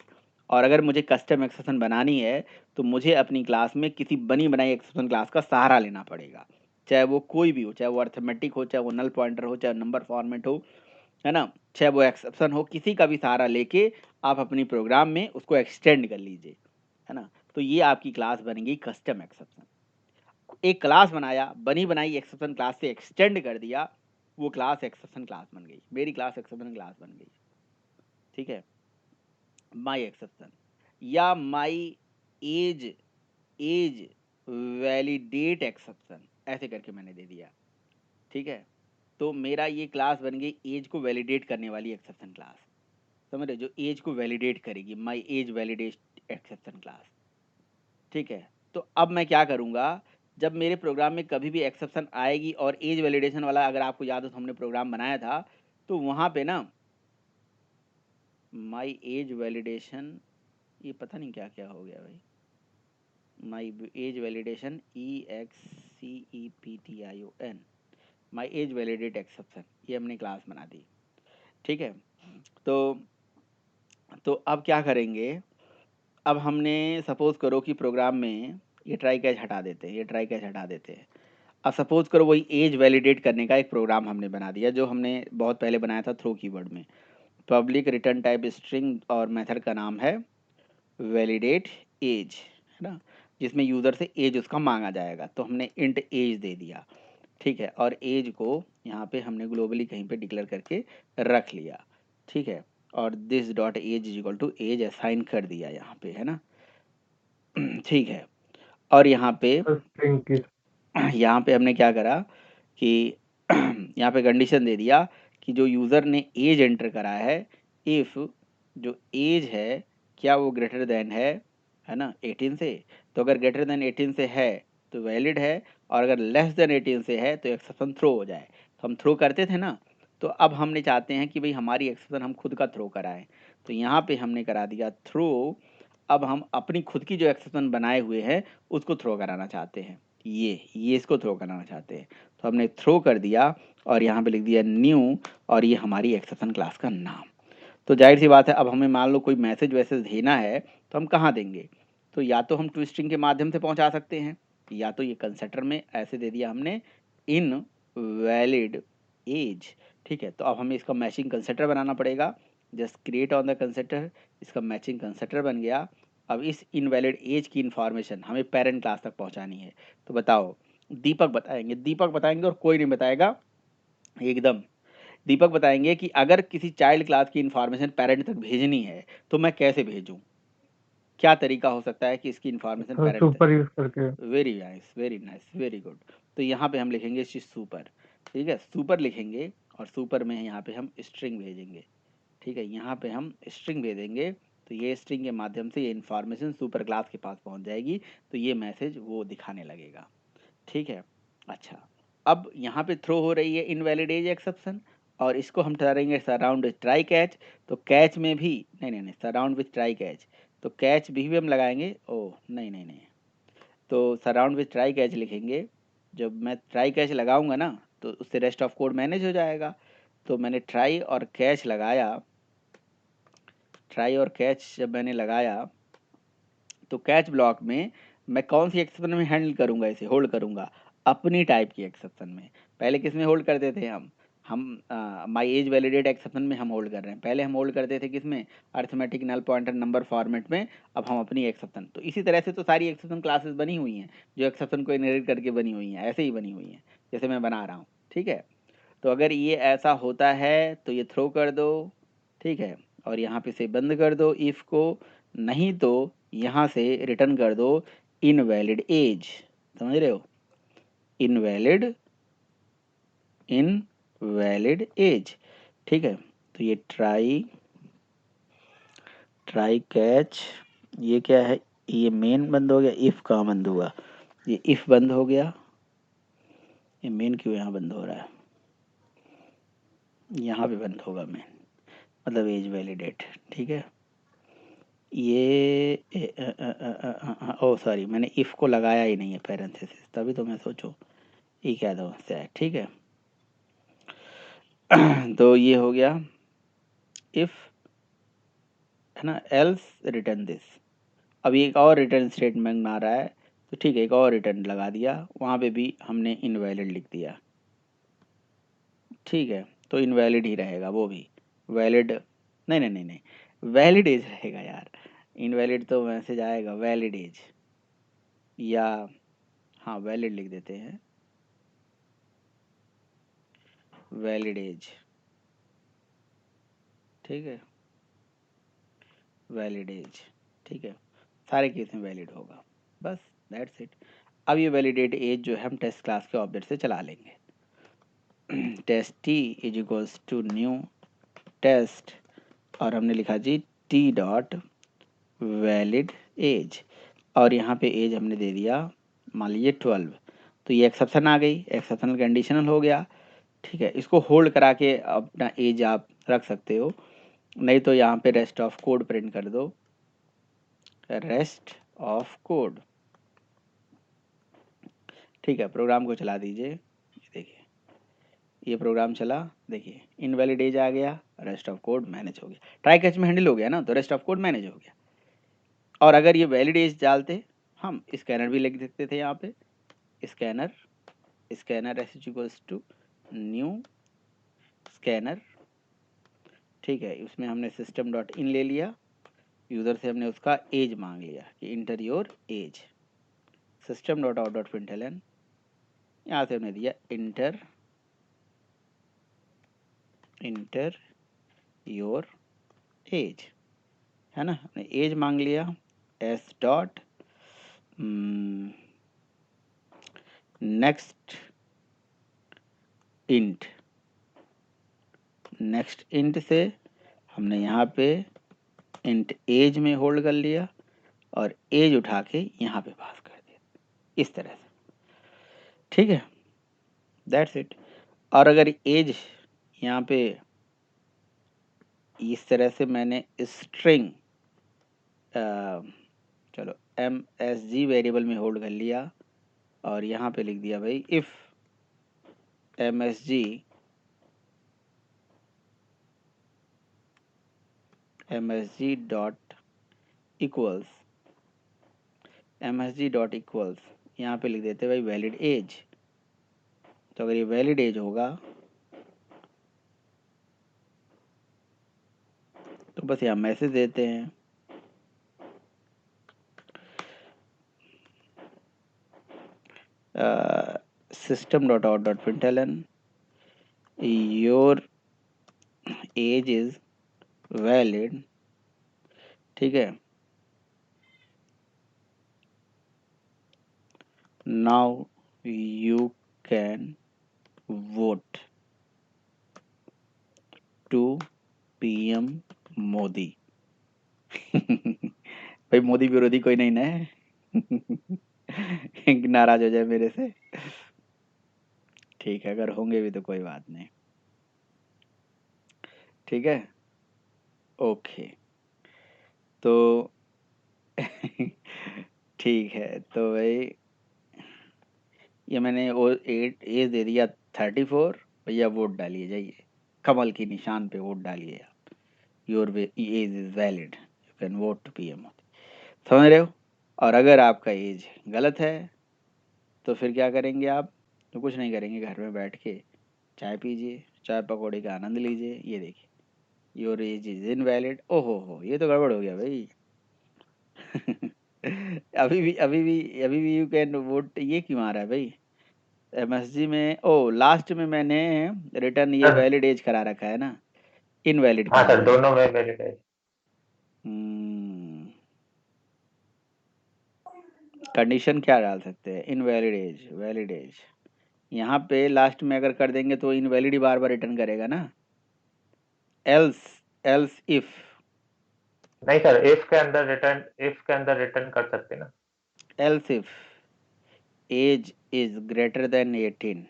और अगर मुझे कस्टम एक्सेप्शन बनानी है तो मुझे अपनी क्लास में किसी बनी बनाई एक्सेप्शन क्लास का सहारा लेना पड़ेगा, चाहे वो कोई भी हो, चाहे वो अर्थमेटिक हो, चाहे वो नल पॉइंटर हो, चाहे नंबर फॉर्मेट हो, है ना, चाहे वो एक्सेप्शन हो, किसी का भी सहारा लेके आप अपनी प्रोग्राम में उसको एक्सटेंड कर लीजिए, है ना। तो ये आपकी क्लास बनेगी कस्टम एक्सेप्शन। एक क्लास बनाया, बनी बनाई एक्सेप्शन क्लास से एक्सटेंड कर दिया, वो क्लास एक्सेप्शन क्लास बन गई, मेरी क्लास एक्सेप्शन क्लास बन गई, ठीक है। माई एक्सेप्शन या माई एज वैलिडेट एक्सेप्शन, ऐसे करके मैंने दे दिया, ठीक है। तो मेरा ये क्लास बन गई एज को वैलिडेट करने वाली एक्सेप्शन क्लास, समझ रहे, जो एज को वैलिडेट करेगी, my age validate exception class, ठीक है। तो अब मैं क्या करूँगा, जब मेरे प्रोग्राम में कभी भी एक्सेप्शन आएगी और एज वैलिडेशन वाला, अगर आपको याद हो तो हमने प्रोग्राम बनाया था, तो वहाँ पे ना माई एज वैलिडेशन, ये पता नहीं क्या क्या हो गया भाई, my age validation EXCEPTION, my age validate exception, ये हमने क्लास बना दी, ठीक है। तो अब क्या करेंगे, अब हमने सपोज करो कि प्रोग्राम में ये ट्राई कैच हटा देते हैं, ये ट्राई कैच हटा देते हैं। अब सपोज करो वही एज वैलिडेट करने का एक प्रोग्राम हमने बना दिया, जो हमने बहुत पहले बनाया था थ्रो कीवर्ड में। पब्लिक रिटर्न टाइप स्ट्रिंग और मेथड का नाम है वैलिडेट एज, है ना, जिसमें यूज़र से एज उसका मांगा जाएगा, तो हमने इंट एज दे दिया, ठीक है। और एज को यहाँ पे हमने ग्लोबली कहीं पे डिक्लेयर करके रख लिया, ठीक है। और this dot age is equal to age assign कर दिया यहाँ पे, है ना, ठीक है। और यहाँ पे हमने क्या करा कि यहाँ पे कंडीशन दे दिया कि जो यूज़र ने एज एंटर करा है, इफ़ जो एज है क्या वो ग्रेटर देन है ना 18 से, तो अगर ग्रेटर देन 18 से है तो वैलिड है, और अगर लेस देन 18 से है तो एक्सेप्शन थ्रो हो जाए। तो हम थ्रो करते थे ना, तो अब हमने चाहते हैं कि भाई हमारी एक्सेप्शन हम खुद का थ्रो कराएं, तो यहाँ पे हमने करा दिया थ्रो। अब हम अपनी खुद की जो एक्सेप्शन बनाए हुए हैं उसको थ्रो कराना चाहते हैं, ये इसको थ्रो कराना चाहते हैं, तो हमने थ्रो कर दिया और यहाँ पे लिख दिया न्यू, और ये हमारी एक्सेप्शन क्लास का नाम। तो जाहिर सी बात है, अब हमें मान लो कोई मैसेज वैसेज देना है तो हम कहाँ देंगे, तो या तो हम ट्विस्टिंग के माध्यम से पहुंचा सकते हैं, या तो ये कंसेप्टर में ऐसे दे दिया हमने इन वैलिड एज। ठीक है, तो अब हमें इसका मैचिंग कंसेप्टर बनाना पड़ेगा। जस्ट क्रिएट ऑन द कंसेप्टर, इसका मैचिंग कंसेप्टर बन गया। अब इस इनवैलिड एज की इंफॉर्मेशन हमें पेरेंट क्लास तक पहुंचानी है। तो बताओ, दीपक बताएंगे और कोई नहीं बताएगा, एकदम दीपक बताएंगे कि अगर किसी चाइल्ड क्लास की इंफॉर्मेशन पेरेंट तक भेजनी है तो मैं कैसे भेजूं, क्या तरीका हो सकता है कि इसकी इंफॉर्मेशन पेरेंट सुपर यूज करके। Very nice, very nice, very good. तो यहाँ पे हम लिखेंगे सुपर, ठीक है, सुपर लिखेंगे और सुपर में यहाँ पे हम स्ट्रिंग भेजेंगे। ठीक है, यहाँ पे हम स्ट्रिंग भेजेंगे, तो ये स्ट्रिंग के माध्यम से ये इन्फॉर्मेशन सुपर क्लास के पास पहुँच जाएगी, तो ये मैसेज वो दिखाने लगेगा। ठीक है, अच्छा, अब यहाँ पे थ्रो हो रही है इनवैलिड एज एक्सेप्शन, और इसको हम ठहरेंगे सराउंड विथ ट्राई कैच। तो कैच में भी नहीं, सराउंड विथ ट्राई कैच, तो कैच भी हम लगाएंगे। ओह नहीं, तो सराउंड विथ ट्राई कैच लिखेंगे। जब मैं ट्राई कैच लगाऊंगा ना तो उससे रेस्ट ऑफ कोड मैनेज हो जाएगा। तो मैंने ट्राई और कैच लगाया, ट्राई और कैच जब मैंने लगाया तो कैच ब्लॉक में मैं कौन सी एक्सेप्शन में हैंडल करूंगा, इसे होल्ड करूंगा अपनी टाइप की एक्सेप्शन में। पहले किस में होल्ड करते थे हम माई एज वैलिडेट एक्सेप्शन में हम होल्ड कर रहे हैं। पहले हम होल्ड करते थे किस में, arithmetic null pointer number format में। अब हम अपनी एक्सेप्शन, तो इसी तरह से तो सारी एक्सेप्शन क्लासेस बनी हुई हैं जो एक्सेप्शन को इनहेरिट करके बनी हुई हैं, ऐसे ही बनी हुई हैं जैसे मैं बना रहा हूँ। ठीक है, तो अगर ये ऐसा होता है तो ये थ्रो कर दो। ठीक है, और यहाँ पे से बंद कर दो इफ को, नहीं तो यहाँ से रिटर्न कर दो इनवैलिड एज। समझ रहे हो, इनवैलिड एज। ठीक है, तो ये ट्राई कैच, ये क्या है, ये मेन बंद हो गया, इफ कहाँ बंद हुआ, ये इफ बंद हो गया, ये मेन क्यों यहाँ बंद हो रहा है, यहाँ पे बंद होगा मेन, मतलब एज वैलिडेट। ठीक है, ये ओ सॉरी, मैंने इफ को लगाया ही नहीं है पैरेंथेसिस, तभी तो मैं सोचूं ये क्या समस्या है। ठीक है, तो ये हो गया इफ, है ना, एल्स रिटर्न दिस। अब एक और रिटर्न स्टेटमेंट आ रहा है, तो ठीक है, एक और रिटर्न लगा दिया, वहाँ पे भी हमने इनवैलिड लिख दिया। ठीक है, तो इनवैलिड ही रहेगा वो भी, वैलिड नहीं, वैलिड एज रहेगा यार, इनवैलिड तो मैसेज आएगा वैलिड एज, या हाँ वैलिड लिख देते हैं, वैलिड एज। ठीक है, वैलिड एज। ठीक है, सारे केस में वैलिड होगा, बस दैट्स इट। अब ये वैलिडेट एज जो है हम टेस्ट क्लास के ऑब्जेक्ट से चला लेंगे। Test t is equals to new test, और हमने लिखा जी टी डॉट वैलिड एज, और यहाँ पे एज हमने दे दिया मान लीजिए 12। तो ये एक्सेप्शन आ गई, एक्सेप्शनल कंडीशनल हो गया। ठीक है, इसको होल्ड करा के अपना एज आप रख सकते हो, नहीं तो यहाँ पे रेस्ट ऑफ कोड प्रिंट कर दो, रेस्ट ऑफ कोड। ठीक है, प्रोग्राम को चला दीजिए, देखिए ये प्रोग्राम चला, देखिए इनवैलिड एज आ गया, रेस्ट ऑफ कोड मैनेज हो गया, ट्राई कैच में हैंडल हो गया ना, तो रेस्ट ऑफ कोड मैनेज हो गया। और अगर ये वैलिड एज डालते, हम स्कैनर भी लिख सकते थे यहाँ पे, scanner s equals to new scanner. ठीक है, उसमें हमने सिस्टम डॉट इन ले लिया, यूज़र से हमने उसका एज मांग लिया कि inter your age, system dot out dot println, यहाँ से हमने दिया इंटर योर एज, है ना, हमने एज मांग लिया, एस डॉट नेक्स्ट इंट से हमने यहाँ पे इंट एज में होल्ड कर लिया और एज उठा के यहाँ पे पास कर दिया, इस तरह से। ठीक है, दैट्स इट। और अगर एज यहाँ पे इस तरह से मैंने स्ट्रिंग चलो MSG वेरिएबल में होल्ड कर लिया और यहाँ पे लिख दिया भाई इफ MSG डॉट इक्वल्स यहाँ पे लिख देते भाई वैलिड एज। तो अगर ये वैलिड एज होगा तो बस यहाँ मैसेज देते हैं system.out.println your age is valid, ठीक है। Now you can vote to PM Modi. भाई मोदी विरोधी कोई नहीं ना है। नाराज हो जाए मेरे से, ठीक है, अगर होंगे भी तो कोई बात नहीं, ठीक है, ओके। तो ठीक है, तो भाई ये मैंने वो एज दे दिया 34। भैया वोट डालिए, जाइए कमल की निशान पे वोट डालिए आप। Your age is valid, you can vote to PM Modi. समझ रहे हो? और अगर आपका एज गलत है तो फिर क्या करेंगे आप? तो कुछ नहीं करेंगे, घर में बैठ के चाय पीजिए, चाय पकौड़े का आनंद लीजिए। ये देखिए योर एज इज इनवैलिड। ओहो, ये तो गड़बड़ हो गया भाई। अभी भी यू कैन वोट, ये क्यों आ रहा है भाई MSG में? ओ लास्ट में मैंने रिटर्न ये वैलिड एज करा रखा है ना, इनवैलिड हाँ करा सर, दिया। दोनों में वैलिड है। कंडीशन क्या डाल सकते हैं? Invalid age, valid age. यहाँ पे लास्ट में अगर कर देंगे तो इनवैलिड ही बार बार रिटर्न करेगा ना। एल्स इफ, नहीं सर, इफ के अंदर रिटर्न कर सकते ना। Else if age is greater than 18,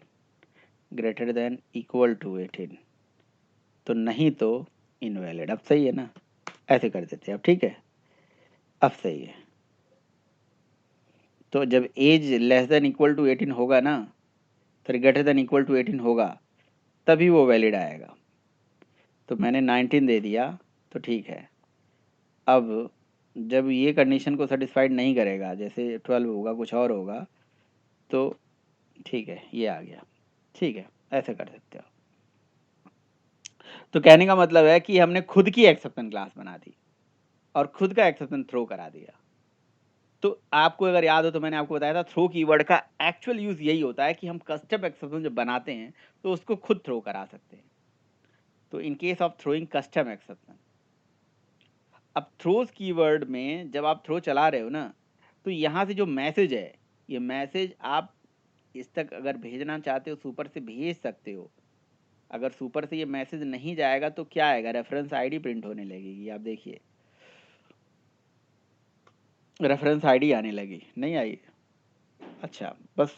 greater than equal to 18, तो नहीं तो इनवैलिड। अब सही है ना? ऐसे कर देते हैं अब, ठीक है, अब सही है। तो जब age less than equal to 18 होगा ना, तो ग्रेटर देन इक्वल टू 18 होगा, तभी वो वैलिड आएगा। तो मैंने 19 दे दिया, तो ठीक है। अब जब ये कंडीशन को सेटिस्फाइड नहीं करेगा, जैसे 12 होगा, कुछ और होगा, तो ठीक है, ये आ गया, ठीक है, ऐसे कर सकते हो। तो कहने का मतलब है कि हमने खुद की एक्सेप्शन क्लास बना दी और खुद का एक्सेप्शन थ्रो करा दिया। तो आपको अगर याद हो तो मैंने आपको बताया था थ्रो कीवर्ड का एक्चुअल यूज यही होता है कि हम कस्टम एक्सेप्शन जब बनाते हैं तो उसको खुद थ्रो करा सकते हैं। तो in case of throwing custom exception, अब थ्रोज कीवर्ड में जब आप थ्रो चला रहे हो ना, तो यहाँ से जो मैसेज है, ये मैसेज आप इस तक अगर भेजना चाहते हो सुपर से भेज सकते हो। अगर सुपर से ये मैसेज नहीं जाएगा तो क्या आएगा? रेफरेंस आईडी प्रिंट होने लगेगी। आप देखिए रेफरेंस आईडी आने लगी, नहीं आई? अच्छा, बस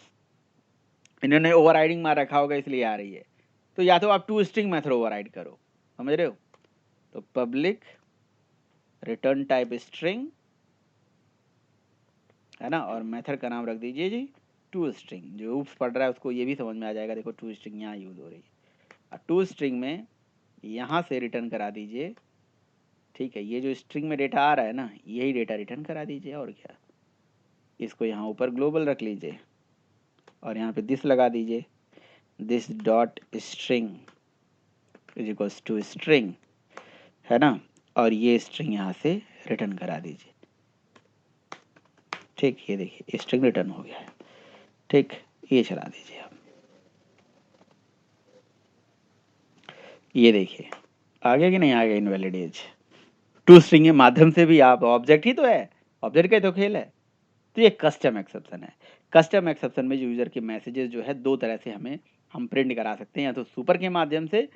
इन्होंने ओवरराइडिंग मार रखा होगा इसलिए आ रही है। तो या तो आप टू स्ट्रिंग मेथड ओवरराइड करो, समझ रहे हो? तो पब्लिक रिटर्न टाइप स्ट्रिंग है ना, और मेथड का नाम रख दीजिए जी टू स्ट्रिंग। जो उप्स पढ़ रहा है उसको ये भी समझ में आ जाएगा, देखो टू स्ट्रिंग यहाँ यूज हो रही है। और टू स्ट्रिंग में यहाँ से रिटर्न करा दीजिए, ठीक है। ये जो स्ट्रिंग में डेटा आ रहा है ना, यही डेटा रिटर्न करा दीजिए, और क्या। इसको यहाँ ऊपर ग्लोबल रख लीजिए और यहाँ पे दिस लगा दीजिए, this dot string is equals to string, है ना, और ये स्ट्रिंग यहाँ से रिटर्न करा दीजिए, ठीक। ये देखिए स्ट्रिंग रिटर्न हो गया है, ठीक। ये चला दीजिए आप, ये देखिए आ गया कि नहीं आ गया इनवैलिड एज। टू स्ट्रिंग के माध्यम से भी आप, ऑब्जेक्ट ही तो है, ऑब्जेक्ट का तो खेल है। तो ये कस्टम एक्सेप्शन है। कस्टम एक्सेप्शन में जो यूजर के मैसेजेस जो है दो तरह से हम प्रिंट करा सकते हैं, या तो सुपर के माध्यम से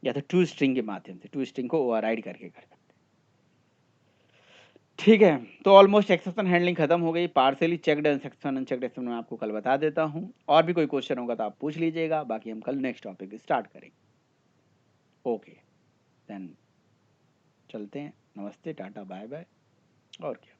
या तो टू स्ट्रिंग के माध्यम से। टू स्ट्रिंग को ओवरराइड करके कर सकते हैं। ठीक है, तो ऑलमोस्ट एक्सेप्शन हैंडलिंग खत्म हो गई। Partially checked exception unchecked exception मैं आपको कल बता देता हूँ। और भी कोई क्वेश्चन होगा तो आप पूछ लीजिएगा, बाकी हम कल नेक्स्ट टॉपिक स्टार्ट करेंगे। ओके देन चलते हैं, नमस्ते, टाटा, बाय बाय, और क्या।